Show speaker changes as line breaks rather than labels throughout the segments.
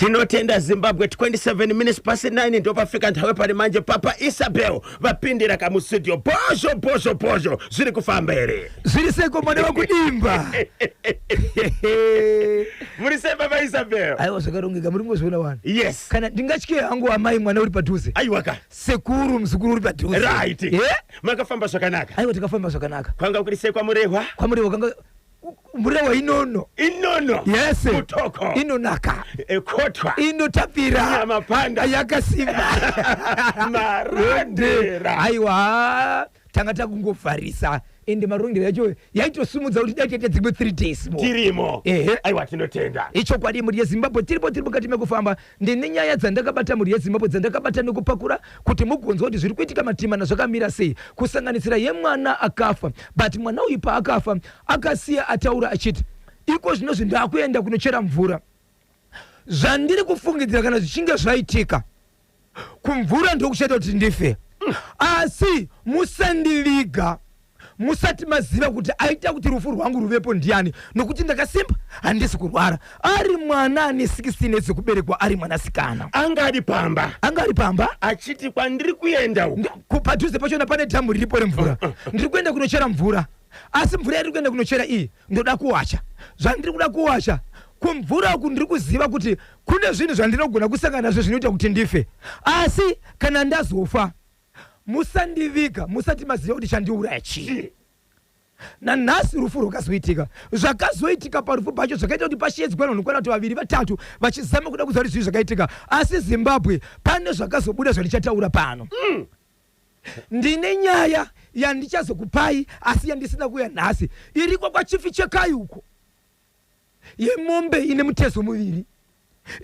Tinotenda Zimbabwe 27 minutes past 9 ndo pafika nthawe pali manje Papa Isabel vapindira ka mu studio pozo ziri kufamba ere
ziri seko mwana wa kudimba
muri se Papa Isabel
ayo sakarongeka muri ngozona wana
yes
kana ndingachike hangu amai mwana uri padhuze
aiwaka
sekuru mzukuru uri padhuze
right makafamba zvakanaka
aiwa tikafamba zvakanaka
kwanga kuri se kwa murehwa
kanga murehwa inono yes
kutoko
inonaka
ekotwa
inotapira
nyama panda
yakasimba
marondera
aiwa tanga takungofarisa ende marondera yacho yaitosumudza kuti daite dzimwe 3 days mo
tirimo aiwa tinotenda
icho kwadi muri yeZimbabwe tiripo kati mekufamba ndine nyaya dzandakabata muri yeZimbabwe dzandakabata nekupakura kuti mugonzwa kuti zviri kuitika matimana zvakamira sei kusanganisira yemwana akafa but mwana uyu paakafa akasiya ataura achiti iko zvinozvi ndakuenda kunochera mvura zvandiri kufungidzira kana zvichinge zvaitika kumvura ndokuchaita kuti ndife asi musandiviga musati maziva kuti aita kuti rufu rwangu ruvepo ndiani nokuti ndakasimba handisi kurwara ari mwana ane 16 years kuberekwa ari mwanasikana
angari pamba achiti kwandiri kuenda uko
padhuze pachona pane dhamu riripo remvura ndiri kuenda kunochera mvura asi mvura iri kuenda kunochera iyi ndoda kuwacha zvandiri kuda kuwacha kumvura uku ndiri kuziva kuti kune zvinhu zvandinogona kusangana nazvo zvinoita kuti ndife asi kana ndazofa musandiviga musati maziva kuti chandiuraya chii nanhasi rufu rwakazoitika zvakazoitika parufu pacho zvakaita kuti pashiedzwa vanhu kuti vaviri vatatu vachizama kuda kuziva kuti zvii zvakaitika asi Zimbabwe pane zvakazobuda zvandichataura pano ndine nyaya yandichazokupai asi yandisina kuya nhasi iriko kwachifi chekai uko yemombe ine mutezo muviri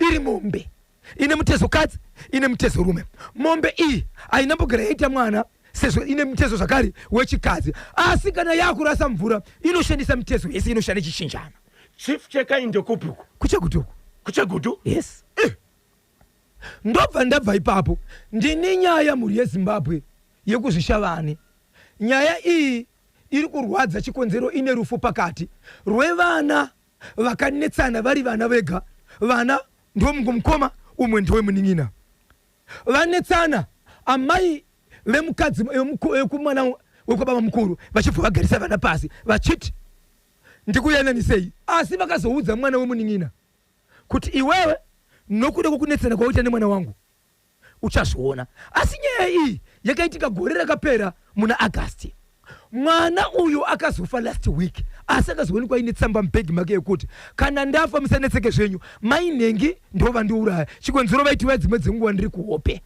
iri mombe ine mutezo kadzi ine mutezo rume mombe iyi ainambogara yaita mwana sezvo ine mutezo zvakare wechikadzi asi kana yakurasa mvura inoshandisa mutezo yese inoshanda chichinjana
chief chekai ndokupuku kuchegutu
yes ndobva ndabva ipapo ndine nyaya muri yeZimbabwe yekuzvishavani nyaya iyi iri kurwadza chikonzero ine rufu pakati rwevana vakanetsana vari vana vega vana ndomungomukoma umwe ndowe munin'ina vanetsana amai vemukadzi wekumwana wekwababa mukuru vachibva vagarisa vana pasi vachiti ndikuyananisei asi vakazoudza mwana wemunin'ina kuti iwewe nokuda kwokunetsana kwaita nemwana wangu uchazviona asi nyaya iyi yakaitika gore rakapera muna August mwana uyu akazofa last week asi akazoonekwa ine tsamba mubhegi make yekuti kana ndafa musanetseke zvenyu mainhengi ndova ndiuraya chikonzero vaitiwa dzimwe dzenguva ndiri kuhope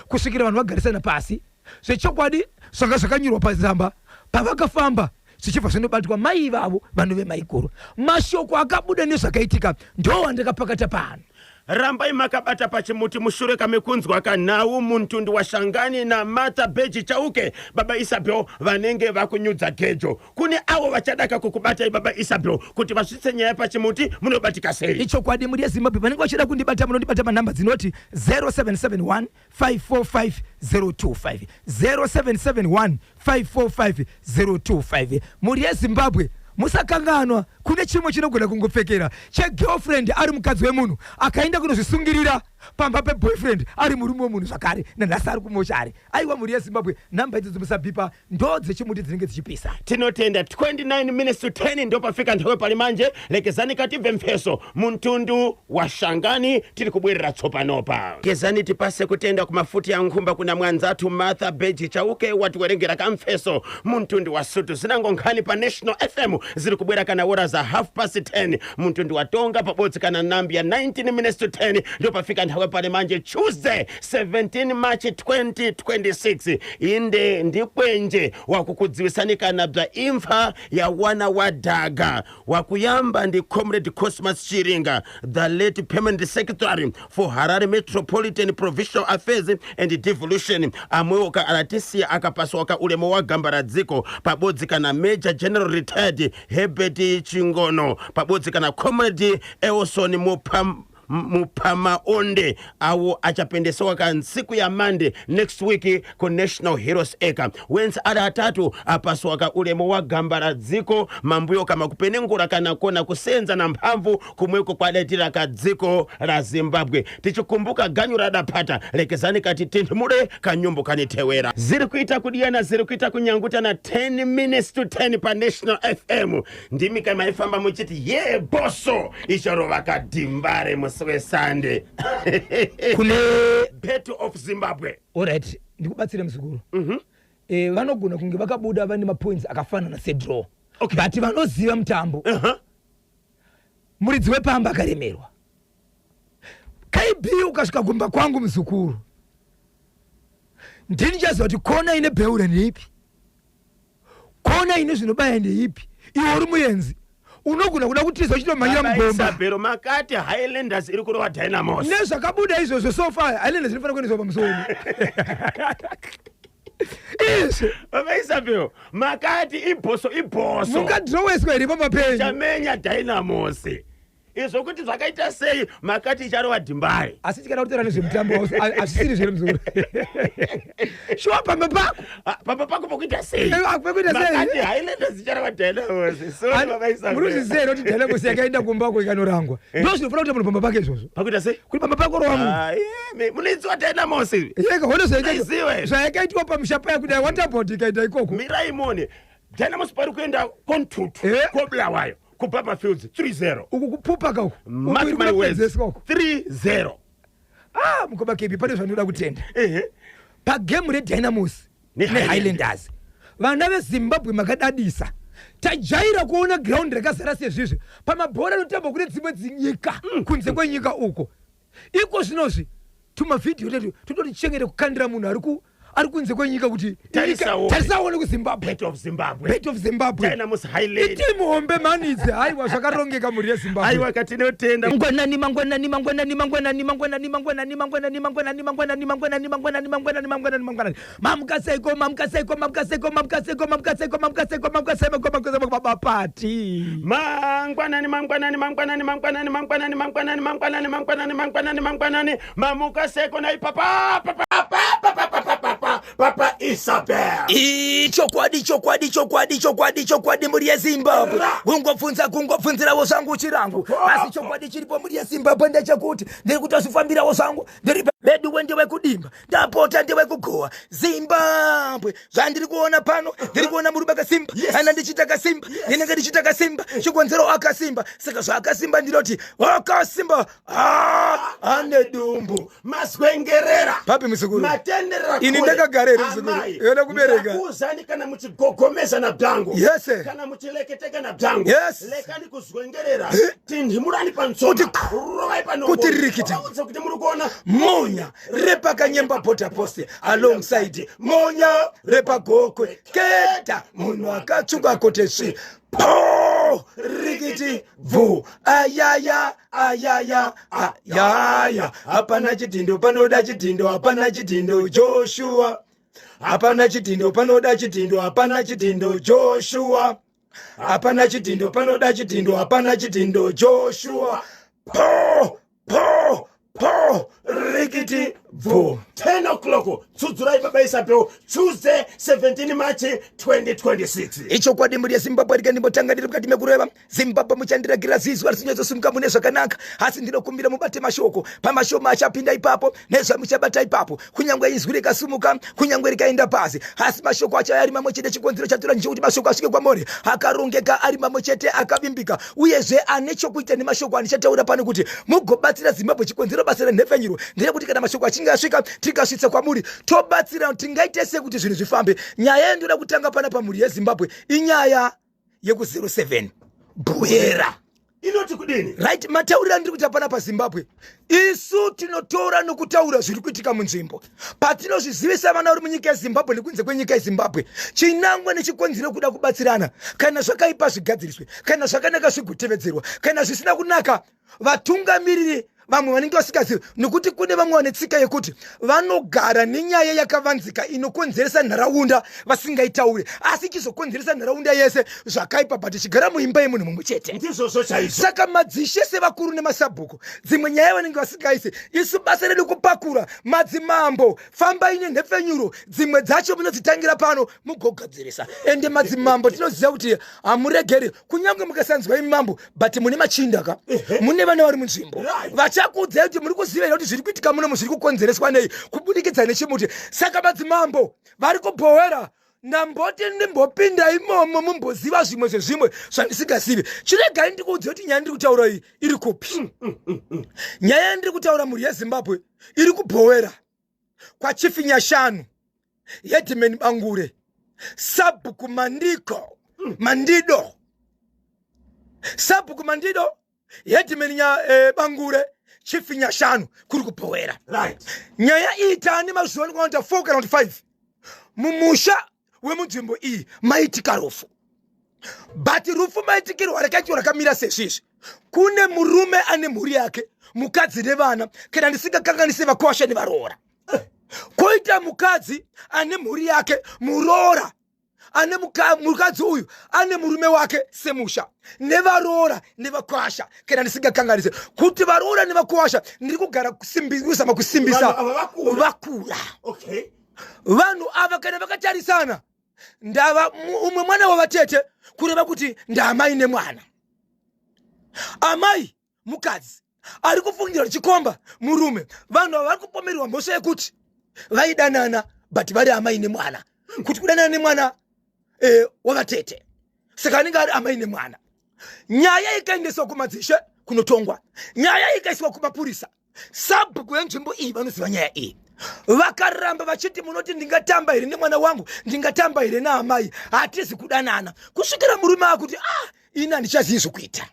kusvikira vanhu vagarisana pasi zvechokwadi zvanga zvakanyorwa pazamba pavakafamba zvichibva zvinobatwa mai vavo vanhu vemaikoro mashoko akabuda nezvakaitika ndo wandakapakata pano
rambai makabata pachimuti mushure kamekunzwa kanhau muntundi washangani na Martha Beji Chauke Baba Isabel vanenge vakunyudza gejo kune avo vachadaka kukubata Baba Isabel kuti vasvitse nyaya pachimuti munobatika sei
icho kwadi muri yeZimbabwe vanenge vachida kundibata munondibata manhamba dzinoti 0771 545 025 0771 545 025 muri yeZimbabwe musakanganwa kune chimwe chinogona kungopfekera chegirlfriend ari mukadzi wemunhu akaenda kunozvisungirira pamba peboyfriend ari murume wemunhu zvakare nanhasi ari kumochari aiwa muri yeZimbabwe nhamba idzi dzimusabipa ndo dzechimuti dzinenge dzichipisa
tinotenda 29 minutes to 10 ndo pafika nthawe pali manje lekezani katibve mpheso muntundu washangani tiri kubwerera tsopanopa gezani tipase kutenda kumafuti ya nkhumba kuna mwanzatu Martha Beji Chauke watiwerengera kampheso muntundu wa Sutu zinango nkhani pa National FM ziri kubwera kana ora za 10:30 muntundu wa Tonga pabodzi kana nambi ya 19 minutes to 10 ndo pafika nthawe pali manje Tuesday 17 March 2026 inde ndikwenje wakukudziwisani kana bza imfa ya wana wa Daga wakuyamba ndi Comrade Cosmas Chiringa the late permanent secretary for Harare Metropolitan Provincial Affairs and Devolution amweoka aratisia akapaswa ulemo wa gambara dziko pabodzi kana Major General retired Herbert Chingono pabodzi kana Comrade Elson mupamaonde awo achapendesewa ka ntsiku ya Monday next week ku National Heroes Acre wense ali atatu apaswa ka ulemu wa gamba la dziko mambuyo kama kupenengura kana kona kusenza na mphamvu kumweko kwaletira ka dziko la Zimbabwe tichikumbuka ganyu radapata lekezani kati tinthumule kanyumbu kanithewera ziri kuita kudiyana ziri kuita kunyanguta na 10 minutes to 10 pa National FM ndimi kama ifamba muchiti ye boso ichorova kadimbare muswe Sunday
kune
Battle of Zimbabwe.
Alright, ndikubatsire mzukuru. Vanogona kunge vakabuda vane mapoints akafana na Cedro.
Okay.
But vanoziva mutambo. Muridzi wepamba akaremerwa. Kaibi ukasvika kumba kwangu mzukuru. Ndini chaziva kuti kona ine beura ndeipi. Kona ine zvinobaya ndeipi. Iwe uri muyenzi. Unogona kuda kutiza uchitomhanyira mugomba.
Isabero makati Highlanders iri kurova Dynamos.
Nezvakabuda izvozvo so far Highlanders inofanira kuendeswa pamusoro.
Baba Isabero makati iboso.
Mukadroweswa here pamapenyu.
Chamenya Dynamos. Izvo kuti zvakaita sei makati icharova Dhimbare.
Asi tikada kutaura nezvemutambo asisiri zviri mzukuru. Shuwa pamba pako.
Pamba pako pokuita sei.
Pokuita sei.
Makati Highlanders icharova Dynamos. So Baba Isabero.
Muruzizero kuti Dynamos yakaenda kumbako ikanorangwa. Ndo zvinofana kuti munhu pamba pake izvozvo.
Pakuita sei.
Kuti pamba pako rowa
munoitsiwa Dynamos.
Yeka hono zvayakaitwa pamushapa yakudai waterboard ikaita ikoko.
Mirai mone. Dynamos pari kuenda kontutu. Koblawayo. Kupapa Fields 3-0.
Uku kupupa kako.
Mark my words. 3-0.
Mukoba kebi pane zvanoda kutenda. Pa game reDynamos neHighlanders. Vana veZimbabwe makadadisa. Tajaira kuona ground rakazara sezvizvi. Pamabhora anotamba kune dzimwe dzinyika kunze kwenyika uko. Iko zvinozvi tuma video letu tototichengere kukandira munhu ari kunze kwenyika kuti tarisaone kuZimbabwe.
Battle of Zimbabwe. Dynamos Highlanders.
Itimu hombe manidze haiwa zvakarongeka muri yeZimbabwe.
Haiwa katinotenda.
Mangwanani.
Papa Isabel.
Chokwadi muri yeZimbabwe. Kungopfunzirawo zvangu chirangu. Asi chokwadi chiripo muri yeZimbabwe ndechekuti ndiri kutozvifambirawo zvangu. Ndiri bedu wendewe kudimba. Ndapota ndewe kugowa. Zimbabwe. Zvandiri kuona pano, ndiri kuona murume akasimba. Ana ndichita kasimba. Ndinenge ndichita kasimba. Chikonzero akasimba. Saka zvakasimba ndinoti akasimba. Ane dumbu.
Maswengerera.
Papi muzukuru.
Matendera.
Ini ndakagarera muzukuru. Yona kubereka.
Kuzani kana muchigogomeza na bdango.
Yes.
Kana muchileketeka na bdango.
Yes.
Lekani kuzwengerera. Tindimurani pansoma. Rovai panobo.
Kuti ririkita.
Kuti muri kuona
Monya repa kanyemba pota poste alongside Monya repa gokwe keta munhu akatsunga koteshi po rikiti vu ayaya hapana chitindo panoda chitindo hapana chitindo Joshua hapana chitindo panoda chitindo hapana chitindo Joshua hapana chitindo panoda chitindo hapana chitindo Joshua po rikiti vu
10 o'clock Tsudzurai Baba Isabel Tuesday 17 March 2026.
Ichokwadi muri yeZimbabwe ndikanimbotanga ndiri mukati mekureva Zimbabwe muchandiragira zizo risinyazosunga mune zvakanaka asi ndinokumbira mubate mashoko pamashoma achapinda ipapo nezvamuchabata ipapo kunyangwe izwi rikasumuka kunyangwe rikaenda pasi asi mashoko acho ari mamwe chete chikonzero chatora nje kuti mashoko asvike kwamuri akarongeka ari mamwe chete akavimbika uyezve ane chokuita nemashoko anichataura pano kuti mugobatsira Zimbabwe chikonzero basa renhepfenyuro ndeyekuti kana mashoko achinge asvika tikasvitsa kwamuri tobatsira tingaite sekuti zvinhu zvifambe. Nyaya yendoda kutanga pana pamuri yeZimbabwe inyaya yeku07 Bwera.
Inoti kudini?
Right, mataurira ndiri kuti apana paZimbabwe. Isu tinotora nokutaura zviri kuitika munzvimbo. Patinozvizivisa vana vari munyika yeZimbabwe nekunze kwenyika yeZimbabwe. Chinangwa nechikonzero kuda kubatsirana. Kana zvakaipa zvigadziriswe, kana zvakanaka zvigotevedzerwa, kana zvisina kunaka vatungamiriri vamwe vanenge vasingazivi nokuti kune vamwe vane tsika yekuti vanogara nenyaya yakavanzika inokonzeresa nharaunda vasingaitaure asi ichizokonzeresa nharaunda yese zvakaipa but ichigara muimba yemunhu mumwe chete.
ndizvozvo chaizvo.
Saka madzishe sevakuru nemasabhuku dzimwe nyaya vanenge vasingaise isu basa redu kupakura madzimambo fambai nenhepfenyuro dzimwe dzacho munodzitangira pano mugogadzirisa ende madzimambo tinoziva kuti hamuregeri kunyange mukasanzwa imambo but mune machinda ka mune vana vari munzvimbo vachakuudzai kuti muri kuziva kuti zviri kuitika muno zviri kukonzereswa nei kubudikidza nechimuti. Saka madzimambo vari kubhowera ndamboti ndimbopinda imomo mumboziva zvimwe zvezvimwe zvandisingazivi. Chiregai ndikuudza kuti nyaya ndiri kutaura iyi iri kupi. Nyaya yandiri kutaura mhuri yeZimbabwe iri kubhowera kwachifi Nyashanu, Hedman Bangure, Sabhuku Mandido, Sabhuku Mandido, Hedman Bangure, chifi Nyashanu kuri kubhowera. Nyaya iyi tani mazuva anokuita 4 kana 5 mumusha wemunzvimbo iyi maitika rufu. But rufu maitikirwa rakaitwa rakamira sezvizvi. Kune murume ane mhuri yake, mukadzi nevana, kana ndisingakanganise vakosha nevaroora. Koita mukadzi ane mhuri yake muroora, ane mukadzi uyu ane murume wake semusha nevaroora nevakwasha kana ndisingakanganise kuti varoora nevakwasha ndiri kugara kusimbisa vakura.
Okay.
Vanhu ava kana vakatarisana ndava umwe mwana wavatete kureva kuti ndaamai nemwana. Amai mukadzi ari kufungira chikomba murume. Vanhu ava vari kupomerwa mhosva yekuti vaidanana but vari amai nemwana. Kuti kudanana nemwana wavatete saka anenge ari amai nemwana. Nyaya ikaendeswa kumadzishe kunotongwa, nyaya ikaiswa kumapurisa. Sabhuku yenzvimbo iyi vanoziva nyaya iyi. Vakaramba vachiti munoti ndingatamba here nemwana wangu, ndingatamba here naamai, hatizi kudanana. Kusvikira murume akuti ini handichazivi zvokuita.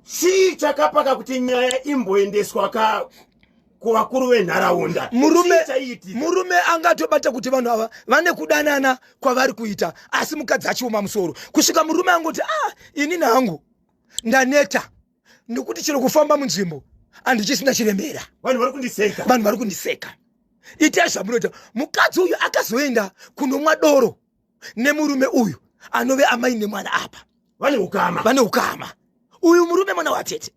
Chii chakapaka kuti nyaya imboendeswa kuvakuru venharaunda?
Murume angatobata kuti vanhu ava vane kudanana kwavari kuita asi mukadzi achioma musoro. Kusvika murume angoti ini nangu ndaneta nokuti chero kufamba munzvimbo handichisina chiremera.
Vanhu vari kundiseka.
Itai zvamunoita. Mukadzi uyu akazoenda kunomwa doro nemurume uyu anove amai nemwana apa. Vane ukama. Uyu murume mwana watete.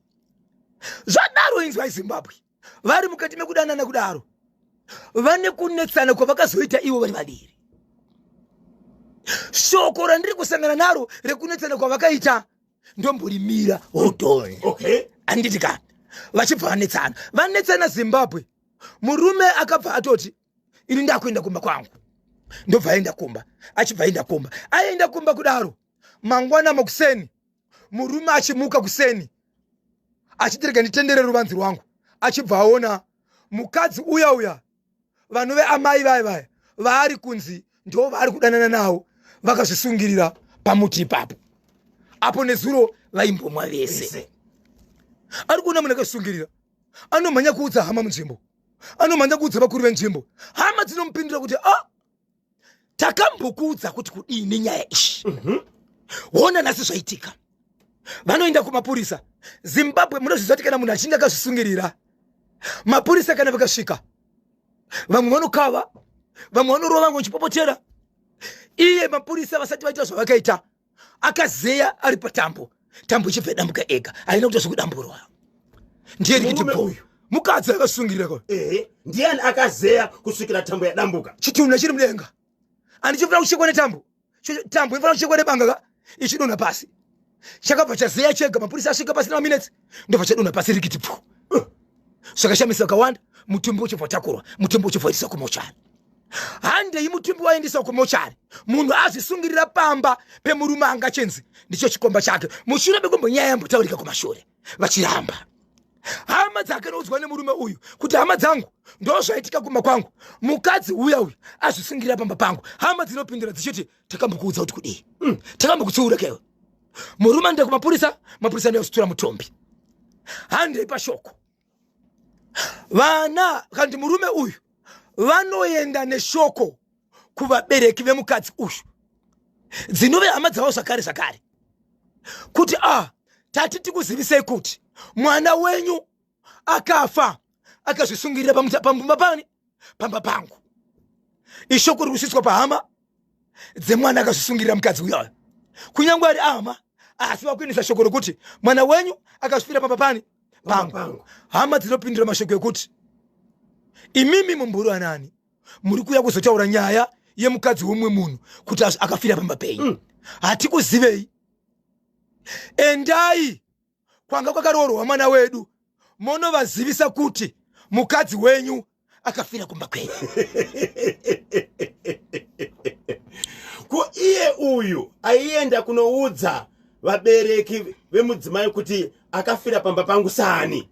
Zvadaro inzwai Zimbabwe. Vari mukati mekudanana kudaro vane kunetsana kwavakazoita ivo vari vadiri. Shoko randiri kusangana naro rekunetsana kwavakaita ndomborimira hodhoni.
Okay.
Anditi ka vachibva vanetsana Zimbabwe. Murume akabva atoti ini ndakuenda kumba kwangu, ndobva aenda kumba. Achibva aenda kumba, aenda kumba kudaro mangwana makuseni murume achimuka kuseni achitirega nditendere ruvanzi rwangu, achibva aona mukadzi uya vanove amai vaya vari kunzi ndo vari kudanana nawo vakazvisungirira pamuti ipapo. Apo nezuro vaimbomwa vese. Ari kuona munhu akasungirira anomhanya kuudza hama munzvimbo, anomhanya kuudza vakuru venzvimbo. Hama dzinomupindura kuti takambokuudza kuti kudini nyaya ishi. Wona nhasi zvaitika. Vanoenda kumapurisa. Zimbabwe munozviziva kuti kana munhu achinge akazvisungirira mapurisa kana vakasvika vamwe vanokava, vamwe vanorova, vamwe vachipopotera. Iye mapurisa vasati vaita zvavakaita akazeya ari patambo, tambo ichibva dambuka ega, haina kuita zvokudamburwa. Ndiye rikiti mukadzi akasungirira ko.
Ndiani akazeya kusvikira tambo yadambuka?
Chitunha chiri mudenga. Handichifuna kuchekwa netambo. Tambo inofana kuchekwa nebanga ka ichidonha pasi. Chakabva chazeya chega, mapurisa asvika pasina maminitsi ndobva chadonha pasi rikiti pfu. Zvakashamisa vakawanda, mutumbi uchibva takurwa, mutumbi uchibva waendeswa kumochari. Handei mutumbi waendeswa kumochari, munhu azvisungirira pamba pemurume anga chenzi ndicho chikomba chake. Mushure mekumbo nyaya yambotaurika kumashure vachiramba. Hama dzake noudzwa nemurume uyu kuti hama dzangu ndo zvaitika kumba kwangu, mukadzi uyu azvisungirira pamba pangu. Hama dzinopindura dzichiti takambokuudza kuti kudii, takambokutsiura kewe. Murume anda kumapurisa, mapurisa ndiyo kusitura mutombi. Handei pashoko. Vana kandi murume uyu vanoenda neshoko kuvabereki vemukadzi uyu, dzinove hama dzavo zvakare kuti tati tikuzivisei kuti mwana wenyu akafa akazvisungirira pambumba pani pamba pangu. Ishoko rikusvitswa pahama dzemwana akazvisungirira mukadzi uyoyo. Kunyangwe ari ahama asi vakuendesa shoko rokuti mwana wenyu akazvifira pamba pani pangu. Hama dzinopindura mashoko ekuti imimi mumburu anani muri kuya kuzotaura nyaya yemukadzi womwe munhu kuti akafira pamba penyu. Hatikuzivei. Endai kwanga kwakaroorwa mwana wedu monovazivisa kuti mukadzi wenyu akafira kumba kwenyu.
Ko iye uyu aienda kunoudza vabereki vemudzimai kuti akafira pamba pangu sani.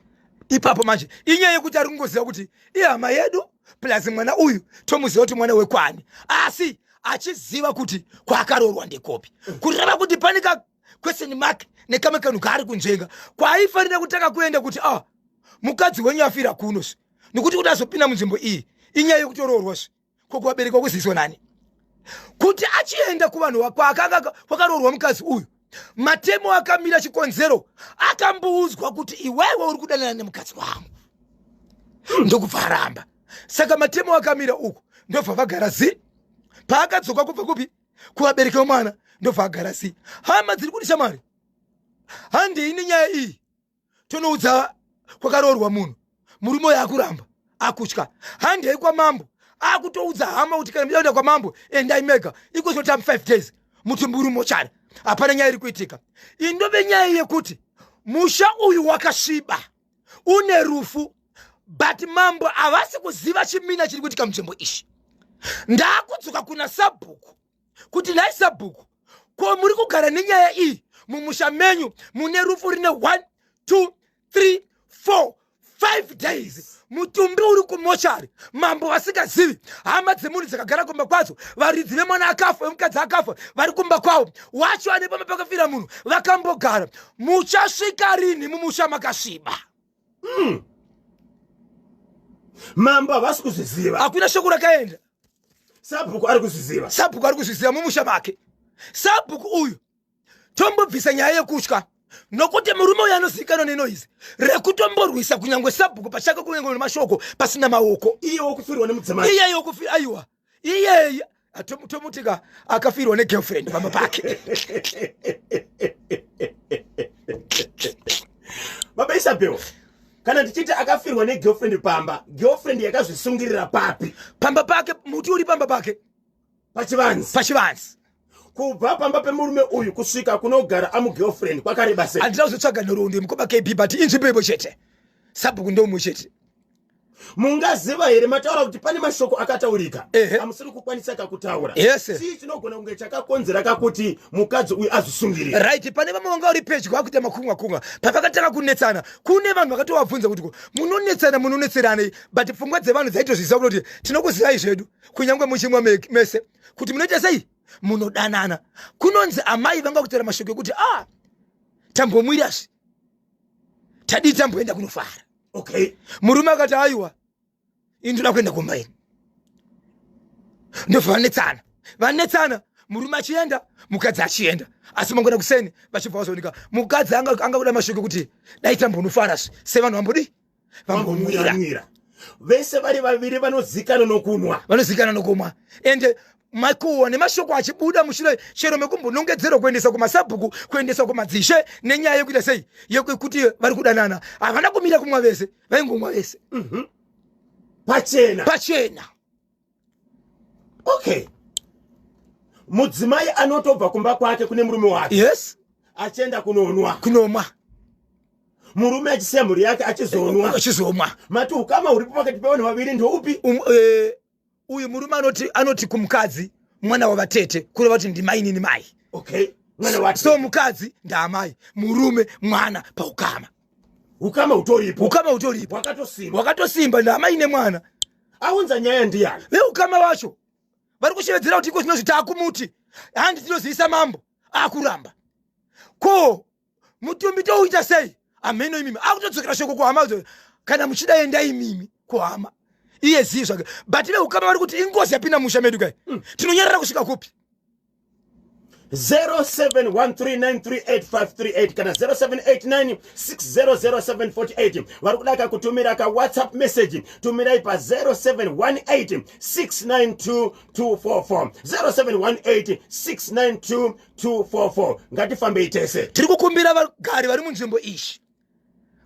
Ipapo manje inyaya yekuti ari kungoziva kuti iye hama yedu plus mwana uyu tomuziva kuti mwana wekwani, asi achiziva kuti kwaakaroorwa ndekopi, kureva kuti pane ka question mark nekamwe kanhu kaari kunzvenga kwaaifanira kutaka kuenda kuti mukadzi wenyu afira kuno nekuti kuti azopinda munzvimbo iyi inyaya yekutoroorwa kwokuvabereka kuziviswa nani kuti achienda kuvanhu kwaakanga kwakaroorwa mukadzi uyu. Matemo akamira chikonzero akambuudzwa kuti iwewe uri kudanana nemukadzi wangu ndokubva aramba. Saka matemo akamira uku ndobva vagara zi. Paakadzoka kubva kupi kuvabereki vomwana ndobva agara zi. Hama dziri kuti shamwari handiini nyaya iyi tonoudza kwakaroorwa munhu murume uyo akuramba akutya. Handei kwamambo akutoudza hama kuti kana muchaenda kwamambo endai mega ikozotama 5 days mutumbi mochari. Hapana nyaya iri kuitika. Indove nyaya yekuti musha uyu wakasviba une rufu but mambo havasi kuziva chimina chiri kuitika munzvimbo ishi. Ndakudzoka kuna Sabhuku kuti nhai Sabhuku, ko muri kugara nenyaya iyi mumusha menyu mune rufu rine 1 2 3 4 5 days mutumbi uri kumochari. Mambo vasingazivi, hama dzemunhu dzakagara kumba kwadzo, varidzi vemwana akafa vemukadzi akafa vari kumba kwavo, wacho ane pamba pakafira munhu vakambogara. Muchasvika rini mumusha makasviba?
Mambo havasi kuzviziva.
Hakuna shoko rakaenda.
Sabhuku ari kuzviziva.
Sabhuku ari kuzviziva mumusha make. Sabhuku uyu tombobvisa nyaya yekutya nokuti murume uyu anozivikanwa nenoizi rekutomborwisa kunyangwe Sabhuku pachake kunyangwe nemashoko pasina maoko.
Iye wokufirwa nemudzimai.
Iye wokufirwa, aiwa. Iye tomutika akafirwa negirlfriend pamba pake.
Baba Isabel, kana tichiti akafirwa negirlfriend pamba, girlfriend yakazvisungirira papi?
Pamba pake, muti uri pamba pake
pachivanzi.
Pachivanzi.
Kubva pamba pemurume uyu kusvika kunogara amugirlfriend kwakareba sei?
Handina kuzotsvaga nhoroondo yemukoba KB but inzvimbo ipo chete. Sabhuku ndomwe chete.
Mungaziva here mataura kuti pane mashoko akataurika amusiri kukwanisa kakutaura.
Yes.
Chii chinogona kunge chakakonzera kakuti mukadzi uyu azvisungirira?
Right, pane vamwe vanga vari pedyo akuita makunga papakatanga kunetsana. Kune vanhu vakatovabvunza kuti munonetseranei, but pfungwa dzevanhu dzaitozviziva kuti tinokuzivai zvedu kunyangwe muchimwa mese kuti munoita sei munodanana. Kunonzi amai vanga kutora mashoko ekuti tambomwirasvi tadii tamboenda kunofara.
Okay.
Murume akati aiwa indoda kuenda kumba ino. Ndobva vanetsana murume achienda mukadzi achienda, asi mangwana kuseni vachibva vazooneka mukadzi anga kuda mashoko kuti dai tambonofarasvi sevanhu vambodi vambomwira.
Vese vari vaviri vanozikana nokumwa ende makuhwa nemashoko achibuda mushure chero mekumbonongedzerwa kuendesa kumasabhuku kuendesa kumadzishe nenyaya yekuita sei yekuti vari kudanana. Havana kumira kumwa vese, vaingomwa vese pachena. Okay. Mudzimai anotobva kumba kwake kune murume wake.
Yes.
Achienda kunomwa. Murume achisiya mhuri yake achizomwa. Mati ukama uripo pakati pevanhu vaviri ndoupi?
Uyu murume anoti kumukadzi mwana wavatete kureva kuti ndimai nini mai.
Okay. Mwana wake.
So mukadzi ndaamai, murume mwana paukama.
Ukama utoripo.
Wakatosimba ndaamai nemwana.
Aunza nyaya ndiyani?
Veukama wacho vari kushevedzera kuti iko zvinozviti akumuti handi tinozivisa mambo akuramba. Ko mutumbi touita sei? Ameno imimi akutodzokera shoko kuhama kana muchida endai imimi kuhama. Iye zivi zvake but veukama vari kuti ingozi yapinda musha medu kai tinonyarara kusvika kupi?
0713938538 kana 0789600748 vari kudaka kutumira ka WhatsApp message tumirai pa 0718692244 0718692244 ngatifambei tese.
Tiri kukumbira vagari vari munzvimbo ishi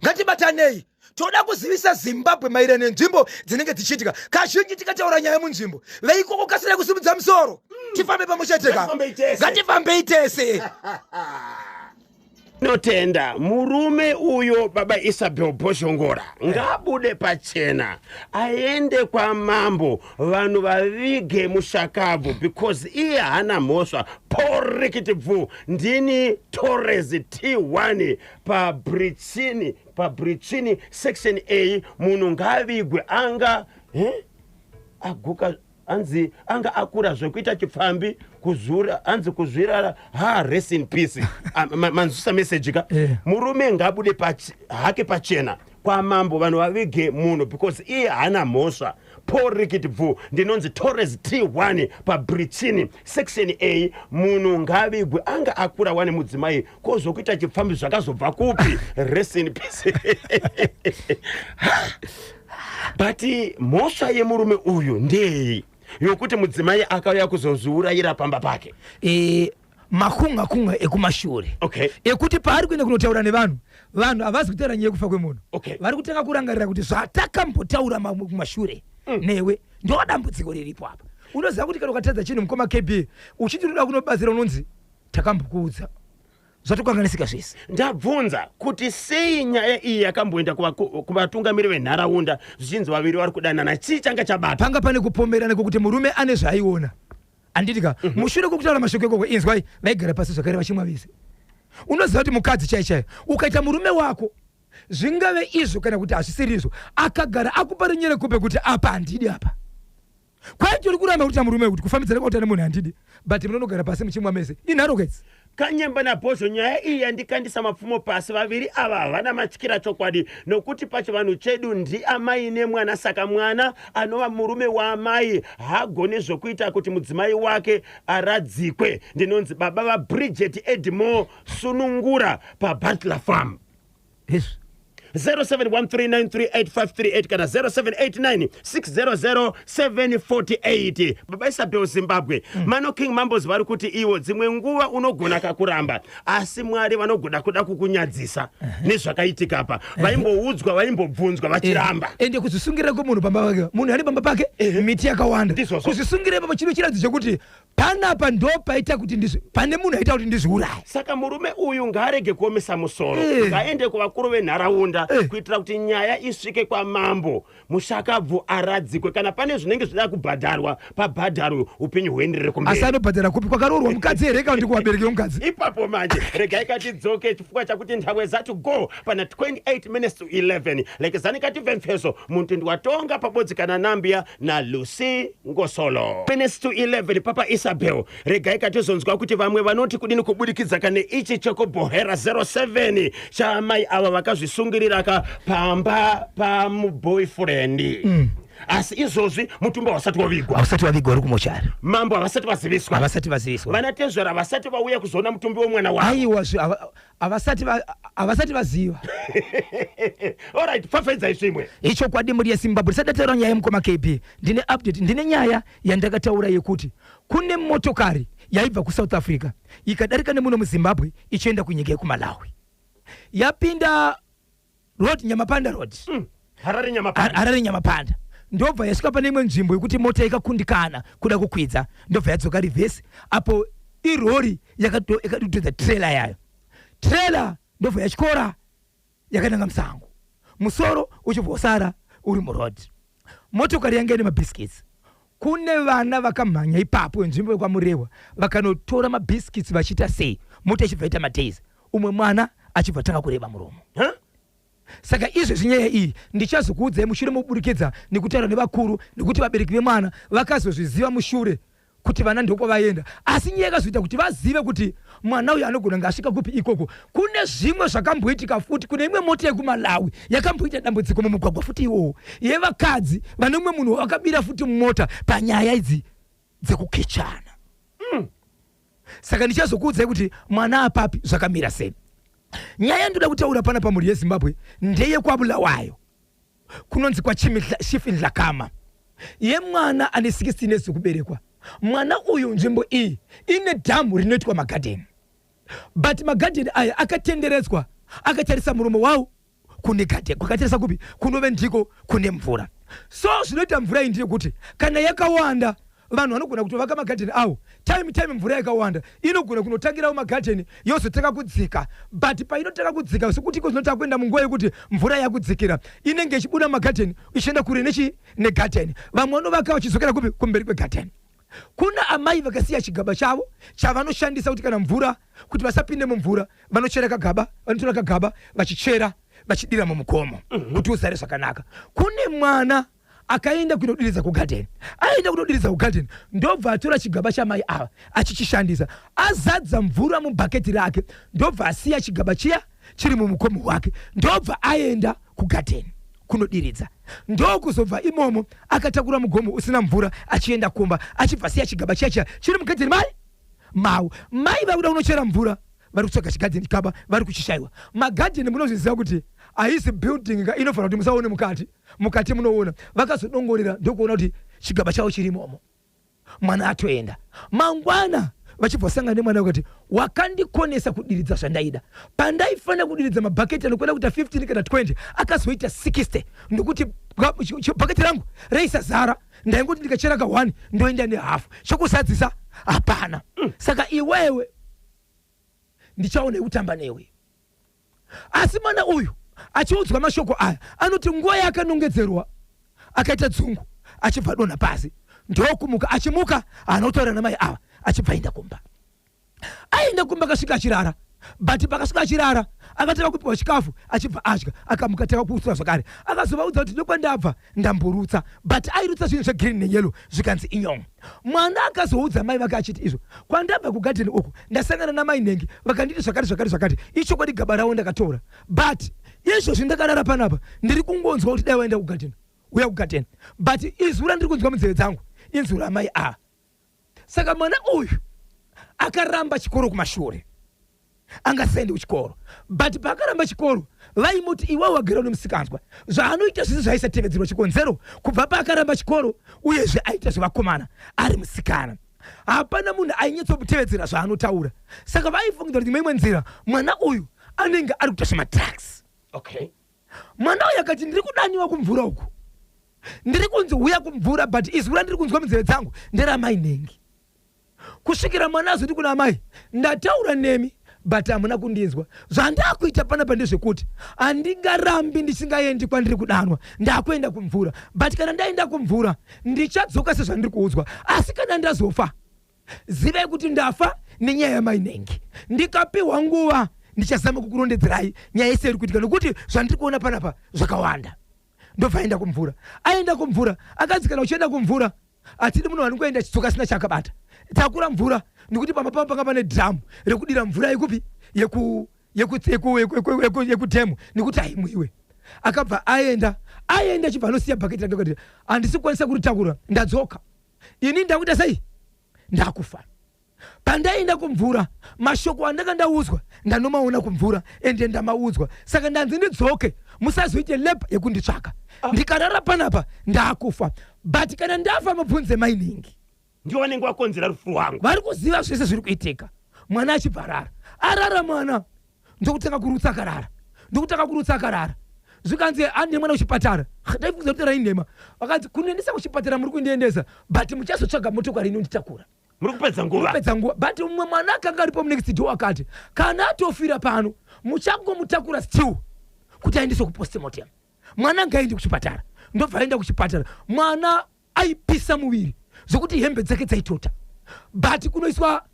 ngatibatanei toda kuzivisa Zimbabwe maererano nenzvimbo dzinenge dzichiitika. Kazhinji tikataura nyaya munzvimbo veikoko kasira kusimudza musoro. Tifambe pamwe chete ka ngatifambei tese.
Notenda murume uyo baba Isabel Boshongora ngabude pachena aende kwa mambo vanhu vavige mushakavu because iye hana mhosva. Porikitibvu ndini Torres T1 pa Brichini section A munhu ngavigwe anga aguka anzi anga akura zvekuita chipfambi kuzura anzi kuzvirara rest in peace. Manzusa message ka murume ngabude hake pachena kwa mambo vanhu vavige munhu because iye hana mhosva. Porikitibvu ndinonzi Torres T1 pa Brichini section A munhu ngavigwe anga akura wane mudzimai kozokuita chipfambi zvakazobva kupi. Rest in peace. But mhosva yemurume uyu ndei yokuti mudzimai akauya kuzozuurayira pamba pake.
Makunga ekumashure.
Okay.
Ekuti paari kuenda kunotaura nevanhu havazi kutaura nyaya yekufa kwemunhu.
Okay.
Vari kutanga kurangarira kuti zvatakambotaura kumashure newe ndo dambudziko riripo apa. Unoziva kuti kana ukatadza chinhu mukoma KB uchiti unoda kunobatsira unonzi takambokuudza zvatokanganisika zvese.
Ndabvunza kuti sei nyaya iyi yakamboenda kuvatungamiri venharaunda zvichinzi vaviri vari kudanana chii changa chabata.
Panga pane kupomerana kwekuti murume ane zvaaiona. Anditika mushure kwekutaura mashoko ikoko inzwai vaigara pasi zvakare vachimwa vese. Unoziva kuti mukadzi chaichai ukaita murume wako zvingave izvo kana kuti hazvisiri izvo akagara akupa rinyere kupe kuti apa handidi apa kwaiti uri kuramba kuti murume kuti kufambidzana kwautane munhu handidi but munonogara pasi muchimwa mese inharo kwedzi.
Kanyemba naBhozho nyaya iyi yandikandisa mapfumo pasi. Vaviri ava havana matyira chokwadi nokuti pachivanhu chedu ndiamai nemwana saka mwana anova murume waamai hagone zvokuita kuti mudzimai wake aradzikwe. Ndinonzi baba vaBridget Edmore Sunungura paButler Farm.
Yes.
0713938538 kana 0789600748. Baba Isabel Zimbabwe Mano King Mambos vari kuti iwo dzimwe nguva unogona kakuramba asi Mwari vanogona kuda kukunyadzisa nezvakaitika apa. Vaimboudzwa vaimbobvunzwa vachiramba.
Ende kuzisungira kwemunhu pamba pake munhu ari pamba pake miti yakawanda kuzisungira papa chino chiradzi chokuti panapa ndo paita kuti pane munhu aita kuti ndizviuraye.
Saka murume uyu ngaarege kuomesa musoro ngaende kuvakuru venharaunda kuitira kuti nyaya isvike kwa mambo mushakabvu aradzikwe kana pane zvinenge zvida kubhadharwa pabhadharo upenyu huenderere kumberi.
Asi anobhadhara kupi kwakaroorwa mukadzi here kana kuti kuvabereki vomukadzi.
Ipapo manje regai katidzoke chifukwa chakuti nthawe zatu go pana 28 minutes to 11 lekezani kativemfeso muntu ndiwatonga pabodzi kana Nambia na Lucy Ngosolo. Minutes to 11 papa Isabel regai katizonzwa kuti vamwe vanoti kudini kubudikidza kane ichi chokobohera 07 chamai ava vakazvisungirira pamba pamuboyfriend. Asi izvozvi mutumba wasati wavigwa uri
kumochari.
Mambo havasati vaziviswa vanatezvera vasati vauya kuzoona mutumbi womwana wavo.
Aiwa havasati vaziva.
Alright, fafaidzai zvimwe
ichokwadi muri yeZimbabwe. Risatataura nyaya yemukoma KB ndine update ndine nyaya yandakataura yekuti kune motokari yaibva kuSouth Africa ikadarika nemuno muZimbabwe ichienda kunyika yekuMalawi yapinda road Nyamapanda road Harare Nyamapanda ndobva yasvika pane imwe nzvimbo yekuti mota ikakundikana kuda kukwidza ndobva yadzoka reverse apo irori yakadududza trailer yayo. Trailer ndobva yachikora yakananga musango musoro uchibva usara uri muroad. Motokari yanga ine mabhiskits. Kune vana vakamhanya ipapo nzvimbo yekwaMurewa vakanotora mabhiskits vachiita sei mota ichibva ita matezi umwe mwana achibva tanga kureba muromo. Saka izvezvi nyaya iyi ndichazokuudzai mushure mokuburikidza nekutaura nevakuru nekuti vabereki vemwana vakazozviziva mushure kuti vana ndoko vaenda. Asi nyaya yakazoita kuti vazive kuti mwana uyu anogona ngasvika kupi ikoko. Kune zvimwe zvakamboitika futi kune imwe mota yekuMalawi yakamboita dambudziko mumugwagwa futi iwowo yevakadzi vane umwe munhu wakabira futi mumota panyaya idzi dzekukichana. saka ndichazokuudza kuti mwana apapi zvakamira sei. Nyaya ndoda kutaura pana pamuri yeZimbabwe ndeye kwaBulawayo kunonzi kwaChifindlakama. Ye mwana ane 16 years kuberekwa. Mwana uyu nzvimbo iyi ine dhamu rinoitwa magadheni, but magadheni aya akatenderedzwa akatarisa muromo wawo kune gadheni, kwakatarisa kupi kunove ndiko kune mvura. So zvinoita mvura iyi ndiyekuti kana yakawanda vanhu vanogona kutovaka magadheni awo time mvura yakawanda inogona kunotangirawo magadheni yozotaka kudzika, but painotaka kudzika sekuti kozvinotaka kuenda munguva yekuti mvura yakudzikira inenge ichibuda magadheni ichienda kure negadheni. Vamwe vanovaka vachidzokera kupi kumberi kwegadheni. Kuna amai vakasiya chigaba chavo chavanoshandisa kuti kana mvura kuti vasapinde mumvura vanochera kagaba, vanotora kagaba vachichera vachidira mumugomo kuti uzare zvakanaka. Kune mwana akaenda kunodiriza kugadheni, aenda kunodiriza kugadheni ndobva atora chigaba chamai ava achichishandisa azadza mvura mubhaketi rake, ndobva asiya chigaba chiya chiri mumugomo wake, ndobva aenda kugadheni kunodiridza. Ndokuzobva imomo akatakura mugomo usina mvura achienda kumba achibva siya chigaba chiya chiri mugadheni mawu. Mai vakuda kunochera mvura vari kutsoka chigadheni kaba vari kuchishayiwa. Magadheni munozviziva kuti haisi building inofanira kuti musaone mukati munoona. Vakazodongorera ndokuona kuti chigaba chavo chiri imomo. Mwana atoenda mangwana vachibvosangana nemwana wakati wakandikonesa kudiridza zvandaida. Pandaifanira kudiridza mabhaketi anokwenda kuita 15 kana 20 akazoita 60 ndokuti bhaketi rangu raisazara ndaingoti ndikachera ka 1 ndoenda nehafu chokuzadzisa hapana. Saka iwewe ndichaona kutamba newe. Asi mwana uyu achiudzwa mashoko aya anoti nguva yakanongedzerwa akaita dzungu achibva dona pasi ndokumuka achimuka anotaura namai ava achibva aenda kumba. Aenda kumba akasvika achirara, but pakasvika achirara akataka kupiwa chikafu achibva adya akamuka taka kuuswa zvakare. Akazovaudza kuti ndokwandabva ndamburutsa, but airutsa zvinhu zvegreen neyellow zvikanzi inyongo. Mwana akazoudza mai vake achiti izvo kwandabva kugadheni uku ndasangana namai nhengi vakanditi zvakati ichokwadi gaba rawo ndakatora, but izvozvi ndakarara panapa ndiri kungonzwa kuti dai waenda kugadheni uya kugadheni, but izwi randiri kunzwa munzeve dzangu inzwi ramai ava. Saka mwana uyu akaramba chikoro kumashure, angasendi kuchikoro, but paakaramba chikoro vaimuti iwewe wagara nemusikanzwa zvaanoita zvese zvaisatevedzerwa chikonzero kubva paakaramba chikoro uyezve aita zvevakomana ari musikana. Hapana munhu ainyatsobutevedzera zvaanotaura, saka vaifungidza kuti imwe nzira mwana uyu anenge ari kuita zvemadrugs.
Okay.
Mwana uyu akati ndiri kudaniwa kumvura uku, ndiri kunzi uya kumvura, but izwi randiri kunzwa munzeve dzangu nderamai nhengi. Kusvikira mwana azoti kuna amai ndataura nemi but hamuna kundinzwa. Zvandakuita panapa ndezvekuti handingarambi ndisingaendi kwandiri kudanwa, ndakuenda kumvura, but kana ndaenda kumvura ndichadzoka sezvandiri kuudzwa. Asi kana ndazofa zivai kuti ndafa nenyaya yamai nhengi. Ndikapiwa nguva ndichazama kukurondedzerai nyaya iseri kuitika nokuti zvandiri kuona panapa zvakawanda. Ndobva aenda kumvura. Aenda kumvura akanzi kana uchienda kumvura atidi munhu anokuenda chitsoka sina chakabata. Takura mvura nikuti pamba panga pane dhamu rekudira mvura yekupi yekudhemu nikuti haimwiwe. Akabva aenda chibva anosiya bhaketi rake kuti handisi kukwanisa kuritakura ndadzoka, ini ndakuita sei ndakufa. Pandaenda kumvura mashoko andanga ndaudzwa ndanomaona kumvura ende ndamaudzwa, saka ndanzi ndidzoke musazoite lepa yekunditsvaka. Ndikarara panapa ndakufa, but kana ndafa mabvunze mai nhengi
ndiwo vanenge vakonzera rufu rwangu.
vari kuziva zvese zviri kuitika. Mwana achibva arara mwana ndokutanga kurutsa akarara, ndokutanga kurutsa akarara. Zvikanzi ane mwana kuchipatara, ndaifunza kuti rainhema vakanzi kunoendesa kuchipatara muri kundiendesa, but muchazotsvaga motokari inonditakura.
Muri kupedza nguva.
But umwe mwana akanga aripo munext door akati kana atofira pano muchangomutakura still kuti aendeswe kupostmortem. Mwana ngaendi kuchipatara, ndobva aenda kuchipatara. Mwana aipisa muviri zvokuti hembe dzake dzaitota, but kunoiswa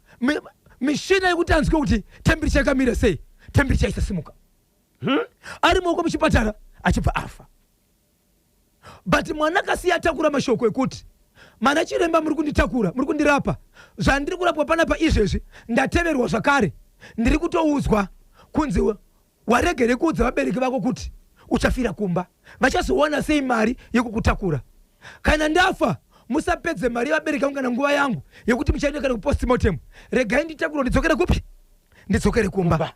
mishina yekuti anzwe kuti temperature yakamira sei, temperature isasimuka. Ari maoko muchipatara achibva afa. But mwana akasiya atakura mashoko ekuti mana chiremba muri kunditakura, muri kundirapa, zvandiri kurapwa panapa izvezvi ndateverwa zvakare. Ndiri kutoudzwa kunzi waregere kuudza vabereki vako kuti uchafira kumba, vachazowana sei mari yekukutakura. Kana ndafa musapedze mari yabereka kana nguva yangu yekuti muchaenda kana postmortem. Regai nditakulo ndidzokere kupi? Ndidzokere kumba.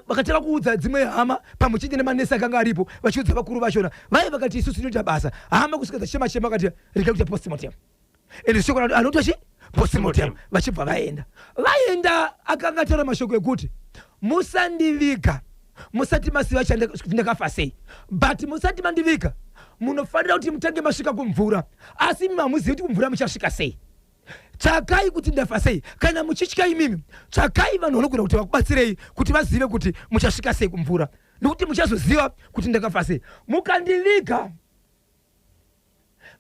Vakataka kuudza dzimwe hama pamuchiti nemanesi akanga aripo vachiudza vakuru vachona. Vai vakati isusu tinoita basa. Hama kusvika chema vakati regai kuita postmortem. Ende shoko anoitwa chi? Postmortem. Vachibva vaenda akanga taura mashoko ekuti musandivika. Musati masiva chandakafa sei. But musati mandivika. Munofanira kuti mutange masvika kumvura. Asi mamuzivi kuti kumvura muchasvika sei. Tsvakai kuti ndafa sei. Kana muchitya imimi, tsvakai vanhu vanogona kuti vakubatsirei kuti vazive kuti muchasvika sei kumvura. Nokuti muchazoziva kuti ndakafa sei. Mukandivika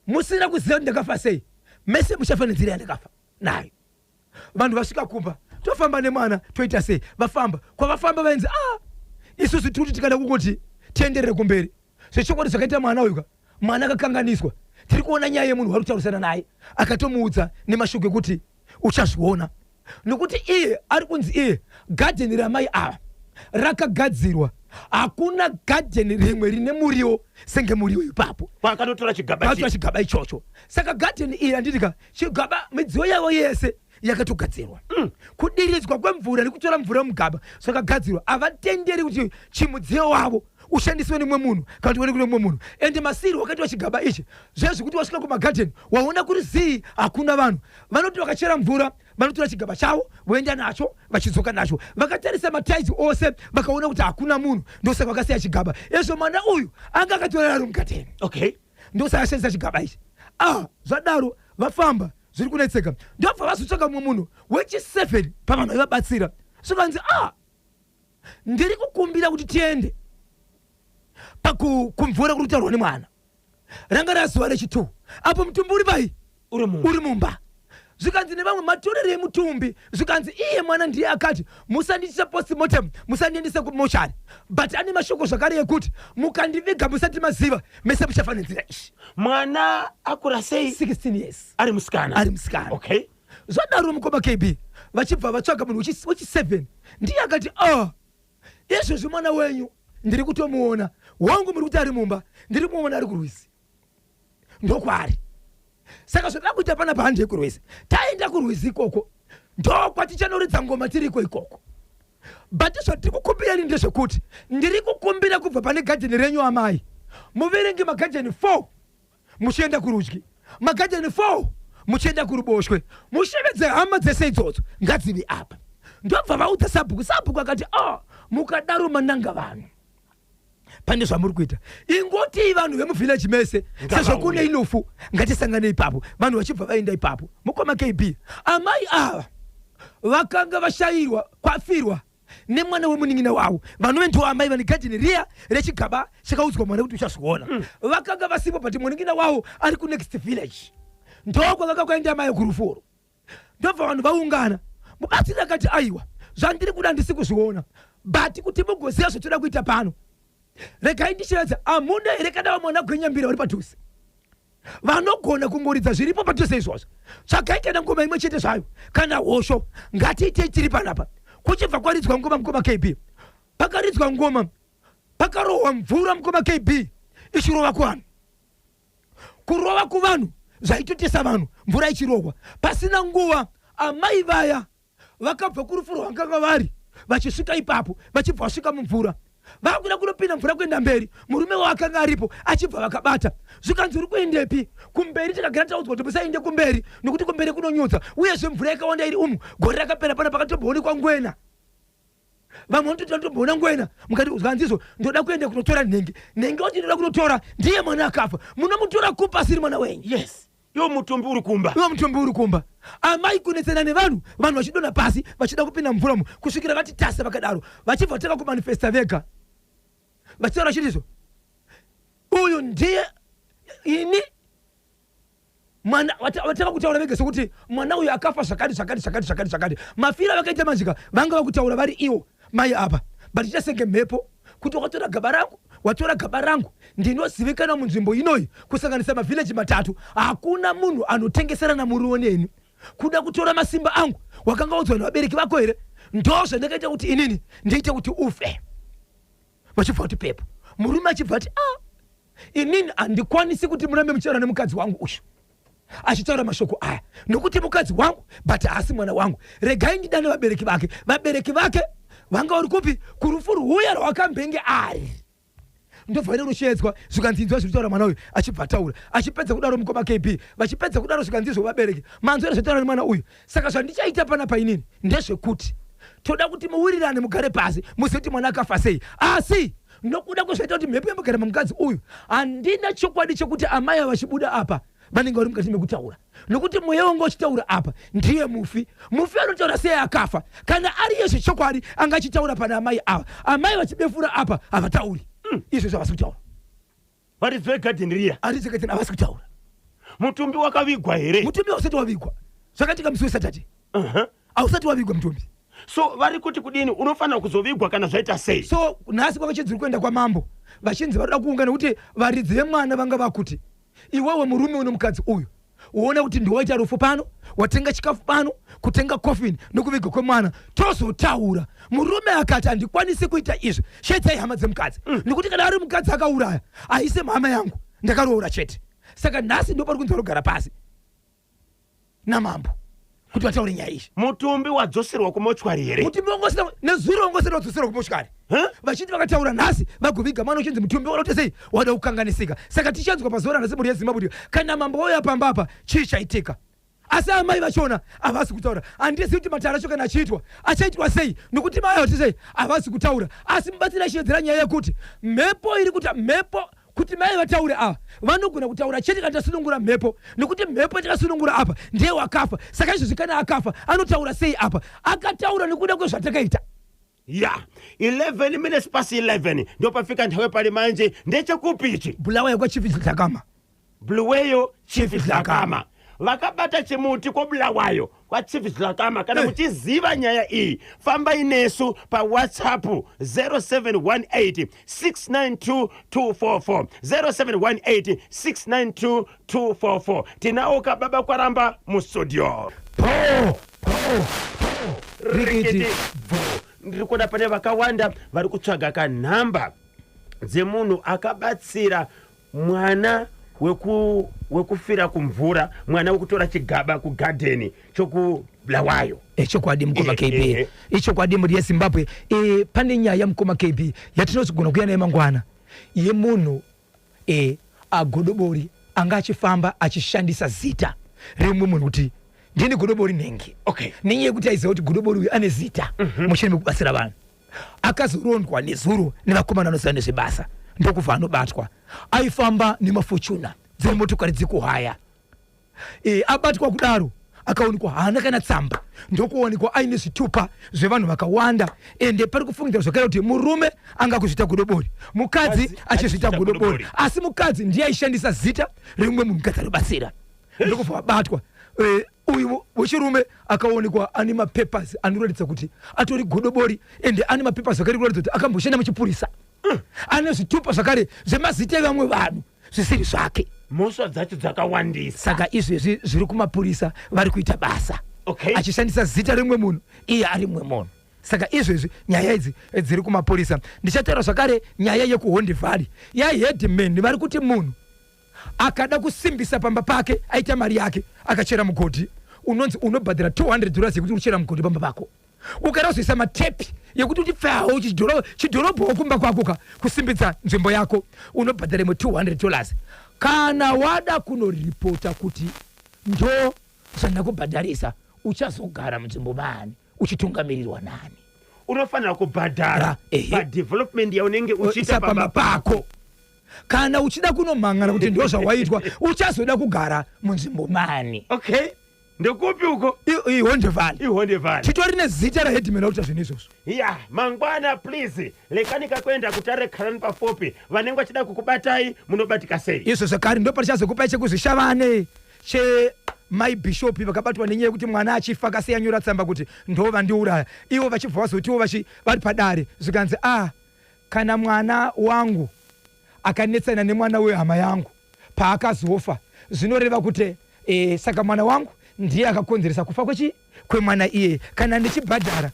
musina kuziva kuti ndakafa sei, mese muchafa nenzira yandakafa nayo. Vanhu vasvika kumba, tofamba nemwana toita sei. Vafamba kwavafamba vaenzi isusu tiri kuti tikada kungoti tienderere kumberi. Zvechokwadi zvakaita mwana uyu, mwana akakanganiswa. Tiri kuona nyaya yemunhu wari kutaurisana naye akatomuudza nemashoko ekuti uchazviona. Nokuti iye ari kunzi iye gadheni ramai ava rakagadzirwa. Hakuna gadheni rimwe rine muriwo senge muriwo ipapo.
Vakatotora chigaba
ichocho. Saka gadheni iyi anditika chigaba midziyo yavo yese yakatogadzirwa. Kudiridzwa kwemvura nekutora mvura mugaba zvakagadzirwa. Havatenderi kuti chimudziyo wavo ushandiswe nemwe munhu kana kuti kune mumwe munhu. Ende masiri wakaitwa chigaba ichi zvezvi kuti wasvika kumagadheni waona kuti zii hakuna vanhu vanoti vakachera mvura vanotora chigaba chavo voenda nacho vachidzoka nacho. Vakatarisa mataizi ose vakaona kuti hakuna munhu ndosaka vakasiya chigaba. Ezvo mwana uyu anga akatora raro mugadheni.
Okay.
Ndosaka ashandisa chigaba ichi. Zvadaro vafamba zviri kunetseka. Ndobva vazotsvaka mumwe munhu wechi7 pavanhu vaivabatsira. Sokanzi ndiri kukumbira kuti tiende kumvura kuri kutaurwa nemwana. Ranga razuva rechi2 apo mutumbi uri pai uri mumba. Zvikanzi nevamwe matorero emutumbi zvikanzi iye mwana ndiye akati musandiitisa postmortem musandiendesa kumochari. But ane mashoko zvakare ekuti mukandiviga musati maziva mese muchafa nenzira ishi.
Mwana akura sei?
16 years.
Ari musikana.
Okay. Zvadaro mukoma KB vachibva vatsvaga munhu wechi7 ndiye akati izvozvi mwana wenyu ndiri kutomuona wangu muri kuti ari mumba ndiri kumuona ari kurwizi ndokwaari. Saka zvada kuita pana pahandi yekurwizi taenda kurwizi ikoko ndokwatichanoridza ngoma tiriko ikoko. But zvatiri kukumbirani ndezvekuti ndiri kukumbira kubva pane gadheni renyu amai muverenge magadheni 4 muchienda kurudyi, magadheni 4 muchienda kuruboshwe, mushevedze hama dzese idzodzo ngadzivi apa. Ndobva vaudza sabhuku akati mukadaro mananga vanhu pane zvamuri kuita. Ingoti vanhu vemuvhileji mese sezvo kune inofu ngatisangane ipapo. Vanhu vachibva vaenda ipapo. Mukoma KB amai ava vakanga vashayirwa kwafirwa nemwana wemunin'ina wavo. Vanhu vendiwo amai vane gadheni riya rechigaba chakaudzwa mwana kuti uchazviona. Vakanga vasipo but munin'ina wavo ari kunext village. Ndokwakanga kwaenda amai kurufuro. Ndobva vanhu vaungana. Mubatsiri akati aiwa zvandiri kuda ndisi kuzviona but kuti mugoziva zvotoda kuita pano regai ndichiratidza amuna here kana vamwana gwenyambira vari padhuze vanogona kungoridza zviripo padhuze izvozvo. Tsvagai kana ngoma imwe chete zvayo kana hosho ngatiitei tiri panapa. Kuchibva kwaridzwa ngoma mukoma KB pakaridzwa ngoma pakarohwa mvura mukoma KB ichirova kuvanhu. Kurova kuvanhu zvaitotesa vanhu mvura ichirohwa pasina nguva. Amai vaya vakabva kurufuro rwakanga vari vachisvika ipapo vachibva vasvika mumvura vakuda kunopinda mvura kuenda mberi. Murume waakanga aripo achibva vakabata zvikanzi uri kuendepi kumberi. Takagara taudzwa kuti musaende kumberi nokuti kumberi kunonyudza uyezve mvura yakawanda iri umu. Gore rakapera pana pakatomboonekwa ngwena. Vamwe vanototi vanotomboona ngwena mukati zvanzizo ndoda kuenda kunotora nhengi. Nhengi wati ndoda kunotora ndiye mwana akafa. Munomutora kupa asiri mwana wenyu.
Yes. Yo mutumbi uri kumba. Amai kunetsana nevanhu vachidona pasi vachida kupinda mvura mu kusvikira vati tasa vakadaro vachibva vataka kumanifesta vega vachitaura chirizo uyu ndiye ini mwana vataka kutaura vega sokuti mwana uyu akafa zvakati. Mafira vakaita manjika vanga vakutaura vari iwo mai apa but tichasenge mhepo kuti wakatora gaba rangu watora gaba rangu ndinozivikana munzvimbo inoyi kusanganisa mavhileji 3 hakuna munhu anotengeserana muriwo neni kuda kutora masimba angu wakanga udzwa nevabereki vako here ndozvo ndakaita kuti inini ndiite kuti ufe. Vachibva kuti pepo murume achibva ati inini handikwanisi kuti murambe muchitaura nemukadzi wangu uyu
achitaura mashoko aya nokuti mukadzi wangu but asi mwana wangu, regai ndidane vabereki vake vanga uri kupi kurufu rwuya rwakambenge ari. Ndobva rushedzwa zvikanzinzwa zvitaura mwana uyu achibva taura, achipedza kudaro mukoma KB vachipedza kudaro zvikanzizwa vabereki manzwera zvitaura mwana uyu. Saka zvandichaita pana painini ndezvekuti toda kuti muwirirane mugare pasi musiti mwana akafa sei, asi nokuda kuzvaita kuti mhepo yemugare mukadzi uyu handina chokwadi chekuti amai vachibuda apa vanenge vari mukati mekutaura, nokuti mweya wangu uchitaura apa ndiye mufi anotaura sei akafa. Kana ari yezve chokwadi angachitaura pana amai ava, amai vachibefura apa havatauri izvo zvavasi kutaura.
Varizve garden riya
arize garden havasi kutaura.
Mutumbi wakavigwa here?
Mutumbi hausati wavigwa, zvakatika musi weSaturday hausati wavigwa mutumbi.
So vari kuti kudini unofanira kuzovigwa kana zvaita sei?
So nhasi kwavachedziri kuenda kwamambo vachinzi varida kuungana kuti varidzi vemwana vanga vakuti iwewe murume uno mukadzi uyu uona kuti ndiwaita rufu pano, watenga chikafu pano, kutenga coffin nokuviga kwemwana, tozotaura. Murume akati handikwanisi kuita izvi, shedzai hama dzemukadzi nokuti kana ari mukadzi akauraya aise mama yangu ndakaroora chete. Saka nhasi ndopari kunzi varogara pasi namambo kuti vataure nyaya izvi.
Mutumbi wadzoserwa kumochwari here?
Mutumbi wangosera nezuro wangosera wadzoserwa kumochwari. Vachiti vakataura nhasi vagoviga mwana uchinzi mutumbi wanote sei wada kukanganisika. Saka tichanzwa pazuva nhasi muri yeZimbabwe kana mambo wauya pambapa chii chaitika, asi amai vachona havasi kutaura. Handizivi kuti matara acho kana achiitwa achaitwa sei nokuti mai vati sei havasi kutaura. Asi mubatsiri achiedzera nyaya yekuti mhepo iri kuti mhepo kuti mai vataure ava vanogona kutaura chete kana tasunungura mhepo, nokuti mhepo takasunungura apa ndiye wakafa. Saka izvozvi kana akafa anotaura sei apa? Akataura nekuda kwezvatakaita.
Ya 11 minutes past 11 ndo pafika nthawe pali manje ndechekupichi
Bulawayo kwa Chief Dhlakama.
Bulawayo Chief Dhlakama vakabata chimuti kwa Bulawayo kwa Chief Dhlakama. Kana muchiziva nyaya iyi famba inesu pa WhatsApp 0718 692 244 0718 692 244. Tinaoka baba kwaramba mu studio
Rikiti
ndikuona pane vakawanda vari kutsvaga kanhamba dzemunhu akabatsira mwana wekufira kumvura, mwana wekutora chigaba kugadheni chokubulawayo.
Chokwadi mukoma KB ichokwadi muri yeZimbabwe. Pane nyaya mukoma KB yatinozogona kuya naye mangwana yemunhu agodobori anga achifamba achishandisa zita rimwe munhu kuti ndini godobori nhengi. Nenyaya yekuti aiziva kuti godobori uyu ane zita musheni mekubatsira vanhu, akazorondwa nezuro nevakomana vanoziva nezvebasa ndokubva anobatwa. Aifamba nemafochuna dziri motokari dzekuhaya. Abatwa kudaro akaonekwa haana kana tsamba, ndokuonekwa aine zvitupa zvevanhu vakawanda. Ende pari kufungidzwa zvakare kuti murume anga kuzvita godobori, mukadzi achizvita godobori, asi mukadzi ndiye aishandisa zita rimwe mukadzi anobatsira. Ndokubva abatwa. Uyu wechirume akaonekwa ane mapepasi anoratidza kuti atori godobori, ende ane mapepasi akari kuratidza kuti akamboshanda muchipurisa. Ane zvitupa zvakare zvemazita evamwe vanhu zvisiri zvake.
Mhosva dzacho dzakawandisa.
Saka izvezvi zviri kumapurisa vari kuita basa achishandisa zita rimwe munhu iye ari mumwe munhu. Saka izvezvi nyaya idzi dziri kumapurisa. Ndichataura zvakare nyaya yekuHondi Valley yaHeadman vari kuti munhu akada kusimbisa pamba pake aita mari yake akachera mugodhi unonzi unobhadhira $200 yekuti uchera mugodhi pamba pako. Ukada kuzoisa matepi yekuti uchipfawo chidhorobho kumba kwako kusimbidza nzvimbo yako unobhadhira $200. Kana wada kunoripota kuti ndo zvandaku kubhadharisa uchazogara munzvimbo mani uchitungamirirwa nani?
Unofanira kubhadhara padevelopment yaunenge uchiita pamba pako.
Kana uchida kunomangana kuti ndo zvawaitwa uchazoda kugara munzvimbo mani?
Ndekupi uko?
iHondi Valley. Titori nezita raHeadman rakuita zvinhu izvozvo.
Mangwana please lekanika kuenda kutare khalani pafopi vanenge vachida kukubatai munobatika sei?
Izvo zvakare ndo parichazokupai chekuzvishavane My Bishop vakabatwa nenyaya yekuti mwana achifa akasiyanyura tsamba kuti ndova ndiuraya. Ivo vachibva vazotiwo vari padare zvikanzi kana mwana wangu akanetsana nemwana wehama yangu paakazofa zvinoreva kuti saka mwana wangu ndiye akakonzeresa kufa kwemwana iye. Kana ndichibhadhara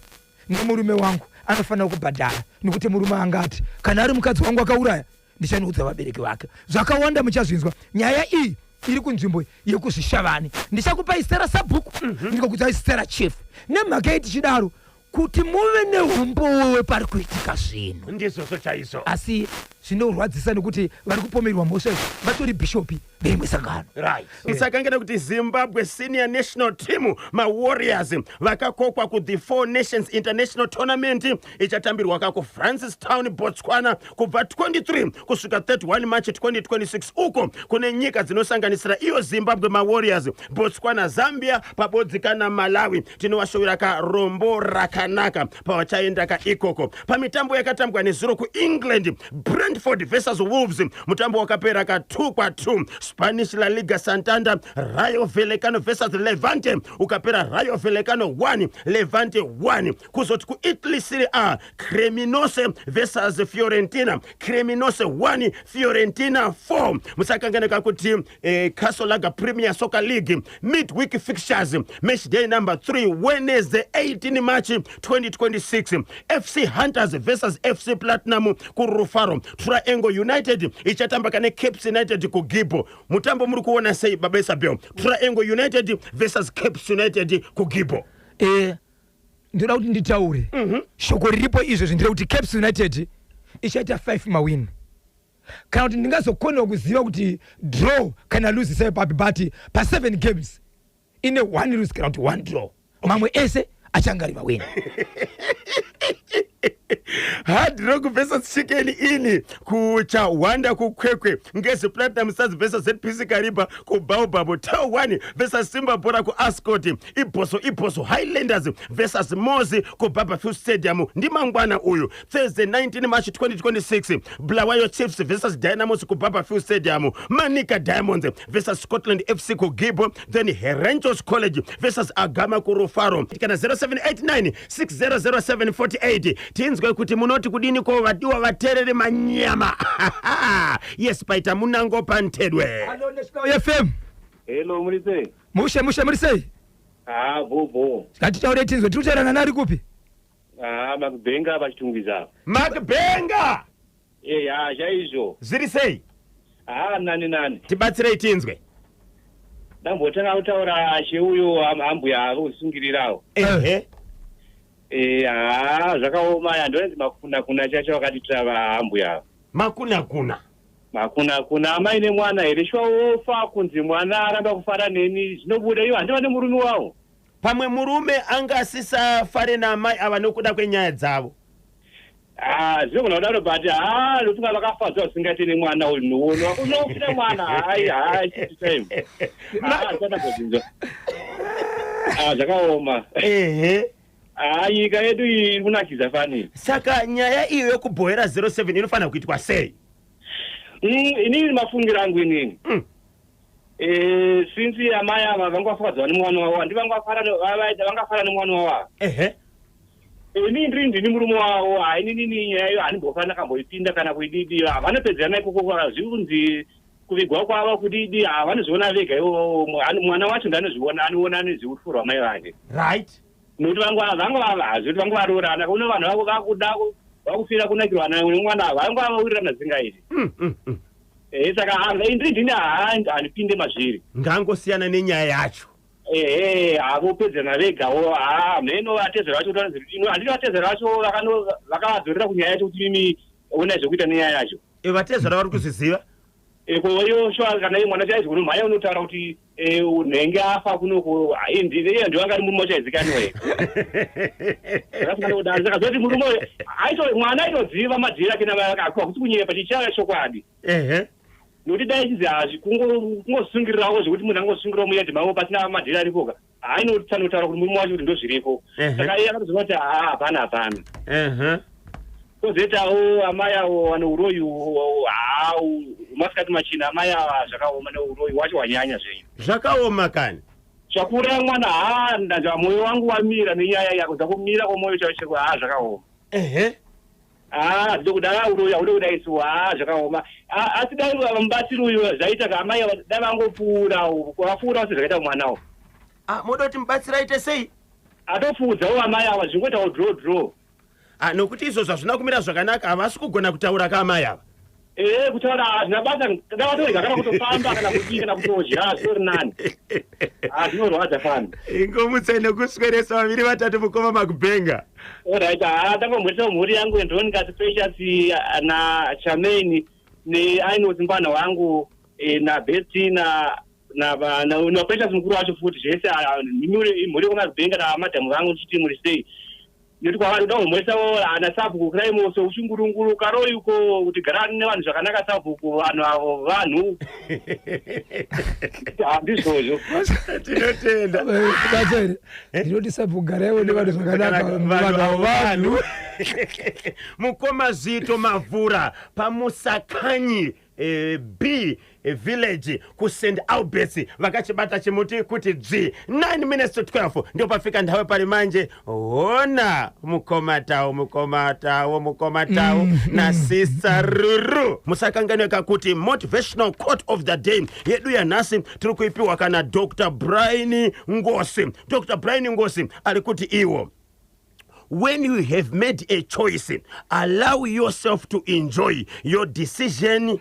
nemurume wangu anofanira kubhadhara nekuti murume angati kana ari mukadzi wangu akauraya ndichanoudza vabereki vake. Zvakawanda muchazvinzwa. Nyaya iyi iri kunzvimbo yekuzvishavani. Ndichakupa Stella sabhuku ndikakudza Stella chief. Nemhaka yetichidaro kuti muve nehumbowe pari kuitika zvinhu.
Ndizvo chaizvo.
Asi zvinorwadzisa nekuti vari kupomerwa mhosva vatori bishopi veimwe sangano.
Right. Musakangana kuti Zimbabwe senior national team maWarriors vakakokwa ku the Four Nations International Tournament ichatambirwa ku Francistown Botswana kubva 23 kusvika 31 March 2026 uko kune nyika dzinosanganisira iyo Zimbabwe maWarriors, Botswana, Zambia pabodzi kana Malawi. Tinowashowera ka rombo rakanaka pavachaenda ka ikoko. Pamitambo yakatambwa nezuro ku England, Brentford versus Wolves, mutambo wakapera ka 2-2. Spanish La Liga Santander, Rayo Vallecano versus Levante ukapera Rayo Vallecano 1 Levante 1. Kuzoti ku Italy Serie A, Cremonese versus Fiorentina, Cremonese 1 Fiorentina 4. Musakangana kuti Casolaga Premier Soccer League midweek fixtures, match day number 3 Wednesday 18 March 2026, FC Hunters versus FC Platinum ku Rufaro. Triangle United ichatamba kane Cape United ku Gibo. Mutambo muri kuona sei babesa beo. Triangle United versus Cape United ku Gibo.
Ndinoda kuti nditaure. Shoko riripo izvo zvindira kuti Cape United ichaita 5 mawin. Kana kuti ndingazokona kuziva kuti draw kana lose sai papi but pa 7 games ine 1 lose kana kuti 1 draw. Mamwe ese achangari mawin.
Hard Rock versus Chicken ini kucha Wanda kukwekwe ngezi Platinum Stars versus ZPC Kariba ku Baobab, Tau 1 versus Simba Bora ku Ascot, Iposo Highlanders versus Mozi ku Barberfield Stadium ndi mangwana uyu Thursday 19 March 2026, Bulawayo Chiefs versus Dynamos ku Barberfield Stadium, Manica Diamonds versus Scotland FC ku Gibo, then Herentos College versus Agama ku Rufaro. Kana 0789 600748 tinzwe kuti munoti kudini ko vadiwa vaterere manyama. Yes paita munango pantedwe.
Hello National FM.
Hello Murise.
Mushe murise.
Bobo.
Ngatitaure tinzwe tikutarana nari kupi?
Makbenga vachitungiza.
Makbenga.
Chaizvo.
Ziri sei?
Nani.
Tibatsirei tinzwe.
Ndambotanga kutaura cheuyo ambuya arosungirirawo. Zvakaoma handonzi makuna chacho wakatitira vaambuya.
Makuna
amai nemwana here shwaofa kunzi mwana aramba kufara neni zvinobuda iwo handiva nemurume wavo.
Pamwe murume angasisa fare namai ava nokuda kwenyaya dzavo.
Zvinogona kudaro but ndofunga vakafadzwa usingaite nemwana uyu noono unofira mwana time zvatambodzinzo zvakaoma. Nyika yedu iri kunakidza fani.
Saka nyaya iyo yokubhoera 07 inofanira kuitwa sei?
Inini mafungiro angu inini. Since amai ava vangafadzwa nemwana wavo handi vangafara nemwana wavo. Inini ndiri murume wavo inini nyaya iyo handimbofanira kamboipinda kana kuididi. Vanopedzerana ikoko zvikunzi kuvigwa kwavo kudidi vanozviona vega ivo mwana wacho ndanozviona anoona nezveutfuro hwamai vake.
Right.
Nokuti vangavazvoti vangavarorana kuno vanhu vako vakuda vakufira kunakirwa nemwana vanga vaurirana zingaiti. Saka ndini handipinde mazviri.
Ngangosiyana nenyaya yacho.
Vopedzerana vegawo mheno vatezero vacho handiti vatezero vacho vakavadzorera kunyaya yacho kuti mimi ona zvekuita nenyaya yacho.
Vatezero vari kuzviziva?
Koyo shwa kana mwana chaizwa mhaya unotaura kuti unenge afa kunoko ndivanga ari murume wachaizikaniwe. Saka zoti murume mwana aitoziva madziri ake kuti kunyepa chichava chokwadi. Nokuti dai chizi kungosungirirawo zvekuti munhu angosungirirawo muyadhi mavo pasina madhiri aripoka inotaura kuti murume wacho kuti ndozviripo. Saka iye akatoziva kuti hapana. Kozoitawo amai avo vane uroyi masikati machina amai ava zvakaoma neuroyi wacho wanyanya zvenyu.
Zvakaoma kani?
Zvakura mwana ndanzva mwoyo wangu wamira nenyaya yako dzakumira kwomwoyo chaicheko zvakaoma. Ndokudara uroyi haude kudaisiwa zvakaoma. Asi dai mubatsiri uyu zvaita kaamai ava dai vangopfuura vapfuurawo sezvakaita mumwanawo.
Moda kuti mubatsiri aite sei?
Atopfuudzawo amai ava zvingoitawo draw.
Nokuti izvo zvazvina kumira zvakanaka havasi kugona kutaura kaamai ava.
kutaura azvinabasa ndavatorega kana kutofamba kana kudii kana kutodya zvitori nani. Zvinorwadza fani.
Ingomutsa nekusweresa vaviri vatatu mukoma Makubenga.
Alright, tangomurisa mhuri yangu Andronicus Precious na Charmaine neAinos mbana wangu na Betty na Precious mukuru wacho futi zvese mhuri kuMakubenga na madhamu vangu chiti muri sei. Noti kwavari ndamumurisawo ana Sabhuku Kraimoso uchingurunguru karoi uko kuti garani nevanhu zvakanaka Sabhuku vanhu avo vanhu. Handizvozvo.
Tinotenda.
Ndinoti Sabhuku garaiwo nevanhu zvakanaka vanhu.
Mukoma Zito Mavura paMusakanyi B village ku St Alberts vakachibata chimuti kuti dzi 9 minutes to 12 ndio pafika ndawe pali manje. Ona mukoma tawo na Sister Ruru musakanganweka kuti motivational quote of the day yedu ya nasi tiri kuipiwa kana Dr. Brian Ngosi. Dr. Brian Ngosi alikuti iwo, when you have made a choice, allow yourself to enjoy your decision.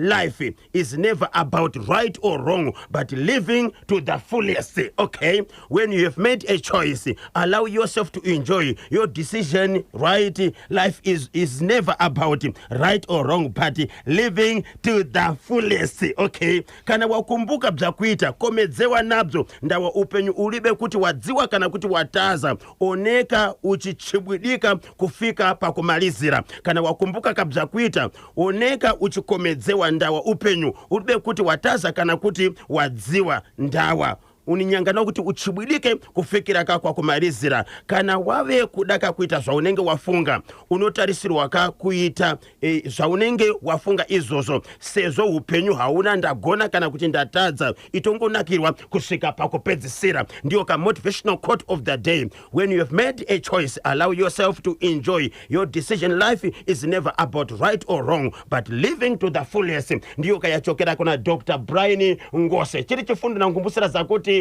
Life is never about right or wrong, but living to the fullest. Okay? When you have made a choice, allow yourself to enjoy your decision. Right? Life is never about right or wrong, but living to the fullest. Okay? Kana wakumbuka bza kuita komedzewa nabzo ndawa upenyu ulibe kuti wadziwa kana kuti wataza oneka uchichibwidika kufika pa kumalizira. Kana wakumbuka kabza kuita oneka uchikomedzewa ndawa upenyu ulibe kuti wataza kana kuti wadziwa ndawa uninyangana kuti uchibwidike kufikira kwa kumalizira. Kana wave kudaka kuita zvaunenge wafunga unotarisirwa kuita zvaunenge wafunga izvozvo sezvo upenyu hauna ndagona kana kuti ndatadza itongonakirwa kusvika pakupedzisira. Ndiyo ka motivational quote of the day. When you have made a choice, allow yourself to enjoy your decision. Life is never about right or wrong, but living to the fullest. Ndiyo kayachokera kuna Dr. Brian Ngose. Chiri chifundo na ngumbusira zakuti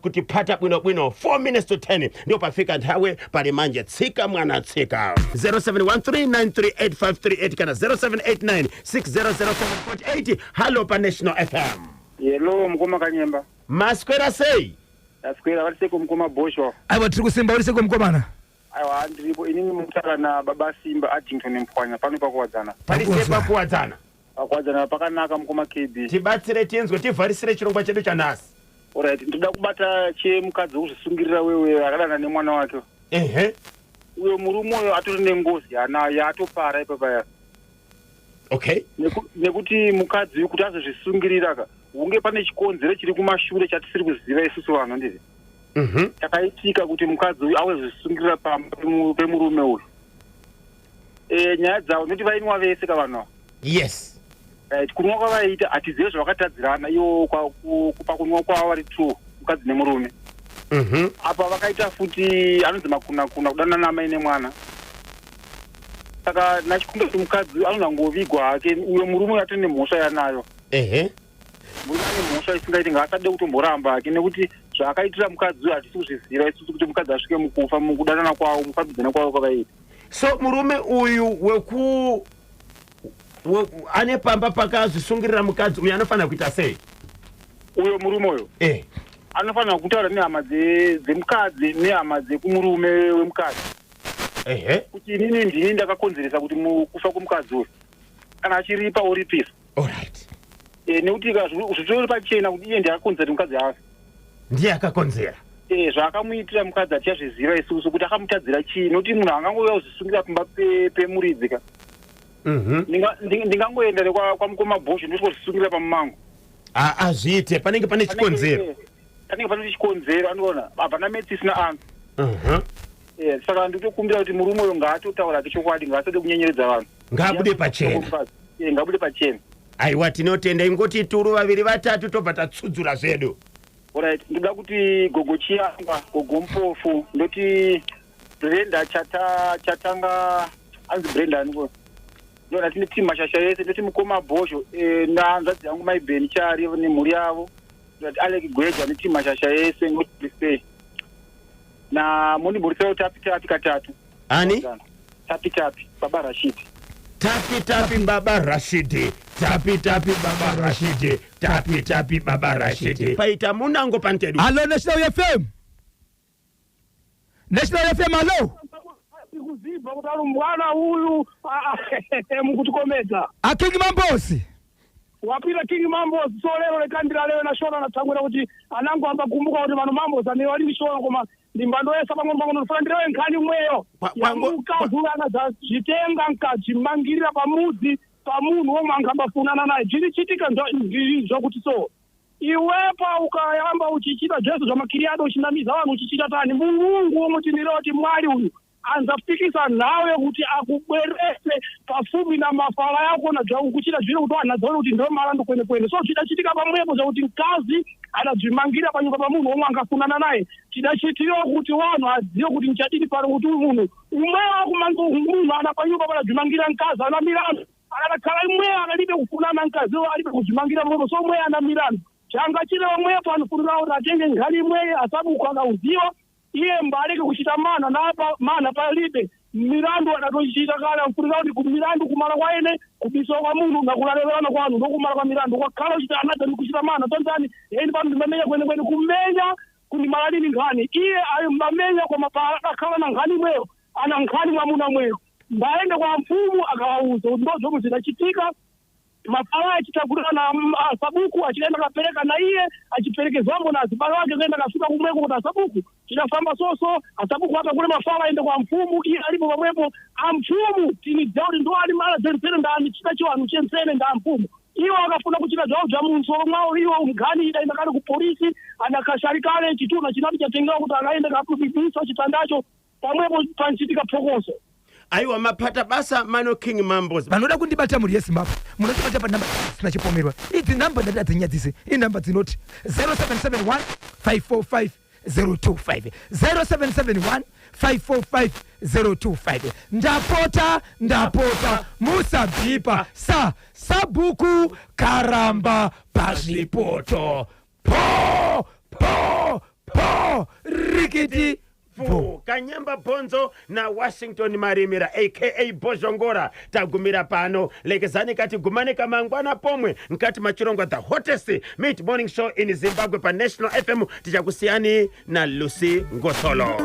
kuti pata bwino 4 minutes to 10 ndio pafika ndawe pali manje tsika mwana tsika. 0713938538 kana 0789600748. Hello pa National FM.
Hello mkoma Kanyemba.
Maskwera sei?
Askwera wali seko mkoma Bosho.
Aiwa tiri kusimba wali seko mkomana.
Aiwa ndiripo inini mutaka na baba Simba Addington Mphwanya pano pakuwadzana.
Pali sepa kuwadzana.
Pakuwadzana pakanaka mkoma KB.
Tibatsire tinzwe tivharisire chirongwa chedu cha nasi.
Alright, ndoda kubata chemukadzi uzvisungirira wewe akadana nemwana wake. Uyo murume uyo atori nengozi yatopara ipapa.
Okay.
Nekuti mukadzi kuti azozvisungirira unge pane chikonzero chiri kumashure chatisiri kuziva isusu vanhu ndizvi. Chakaitika kuti mukadzi uyu awezvisungirira pemurume uyu. Nyaya dzavo noti vainwa vese kavanhu.
Yes.
Kunwa kwavaita hatizive zvavakatadzirana iwo pakunwa kwavo vari true mukadzi nemurume. Apa vakaita futi anonzi makuna kudana namai nemwana. Saka nachikumbira kuti mukadzi anonangovigwa hake uyo murume atone nemhosva yanayo. Murume ane mhosva isingaiti ngaasade kutomboramba hake nekuti zvaakaitira mukadzi uyu hatisi kuzviziva isusu kuti mukadzi asvike mukufa mukudanana kwavo mukadzi kwavo kwavaita.
So murume uyu ane pamba pakazvisungirira mukadzi uyu anofanira kuita sei?
Uyo murume uyo anofanira kutaura nehama dzemukadzi nehama dzekumurume wemukadzi. Kuti inini ndini ndakakonzeresa kuti kufa kwemukadzi uyu kana achiripa oripisa.
Alright.
Nekuti zvitori pachena kuti iye ndiakakonzera kuti mukadzi afe. Ndiye
akakonzera.
Zvakamuitira mukadzi atichazviziva isusu kuti akamutadzira chii nokuti munhu angangouya kuzvisungira pamba pemuridzi. Ndingangoenda kwamukoma Bosho ndosozvisungira pamumango.
Azviite panenge pane chikonzero.
Panenge pane chikonzero anoona hapana metsi isina antu. Saka nditokumbira kuti murume uyo ngaatotaura chokwadi ngaasade kunyenyeredza vanhu.
Ngaabude pachena.
Ngaabude pachena.
Aiwa tinotenda ingoti turu vaviri vatatu tobva tatsudzura zvedu.
Alright, ndoda kuti gogo Chiyangwa, gogo Mpofu, ndoti Brenda chatanga anzi Brenda aniko. Ndona tine timu mashasha yese ndoti mukoma Bosho nanzadzi yangu maibeni chari nemhuri yavo. Ndoti Alec Gweja netimu mashasha yese ngoti na muni muriso tapi katatu.
Ani?
Tapi baba Rashid.
Tapi Baba Rashidi. Tapi Baba Rashidi. Tapi Baba Rashidi. Paita munango pantedu.
Hello National FM. National FM hello.
Kuziba kutalo mwana huyu mkutukomeza.
King Mambosi.
Wapira King Mambosi so lero lekandira leo na shona natangura kuti anangu amba kumbuka kuti mano Mambosi ani wali mishona koma ndimbando yesa pangomba nofandira enkani mweyo. Yamukazulana za jitenga nkajimangirira pamudzi pamunhu omwe angambafunana naye. Chilichitika nzo kuti so. Iwepa ukayamba uchichita Jesu zvamakiriado uchinamiza vanhu uchichita tani Mulungu omutiniroti mwari uyu anzafikisa nawe kuti akubwerese pafupi na mafala yako na kuchita zviro kuti anadzaona kuti ndo malando kwene so chidachitika pamwepo zvakuti mkazi anadzvimangira panyumba pamunhu omwe angafunana naye chidachitiro kuti vanhu azive kuti nichadini pano kuti uyu munhu umwewa kumanzo munhu ana panyumba panadzvimangira mkazi ana mirandu akakhala imweya akalibe kufunana mkazi alibe kudzvimangira pamwepo so umweya ana mirandu changa chile omwepo anofunira kuti atenge nkhani imweya asabuka akauziwa iye mbaleke kuchita mana napa mana palibe mirandu adatochita kale amfunira kuti kumirandu kumala kwaene kubiso kwa munhu ngakulalelana kwanu nokumala kwa mirandu kwakhala uchita anadza ndikuchita mana tonzani eni pano ndimamenya kwenekwene kumenya kundimala lini nkhani iye ayo mbamenya koma akakhala na nkhani imweyo ana nkhani mwamuna mweyo mbaende kwa mfumu akawauza ndo zomwe zidachitika mafala achitagulana na Sabuku achikaenda kapereka na iye achipereke zambo na azibalo wake kaenda kafika kumweko kuti Sabuku chidafamba soso Sabuku akagula mafala aende kwa mfumu iye alipo pamwepo amfumu tini jauri ndo ali mala zensene ndani chita chiwanu chensene nda mfumu iwo akafuna kuchita zvawo zva munsoro mwawo iwo umgani idaenda kale kupolisi anakasharikale chituna chinati chatengewa kuti akaende kapubibisa chitandacho pamwepo panchitika phokoso.
Aiwa mapata basa mano King Mambosi.
Vanoda kundibata muri yeZimbabwe. Munotibata pa namba sina chipomerwa. Idzi namba ndadzanyadzise. Inamba dzinoti 0771 545 025. 0771 545 025. Ndapota musabhipa Sabuku karamba pazvipoto. Po rikiti
Kanyamba Bonzo na Washington Marimira aka Bozongora tagumira pano lekezani kati gumane kamangwana pomwe nkati machirongo the hottest mid morning show in Zimbabwe pa National FM tichakusiyani na Lucy Ngosolo.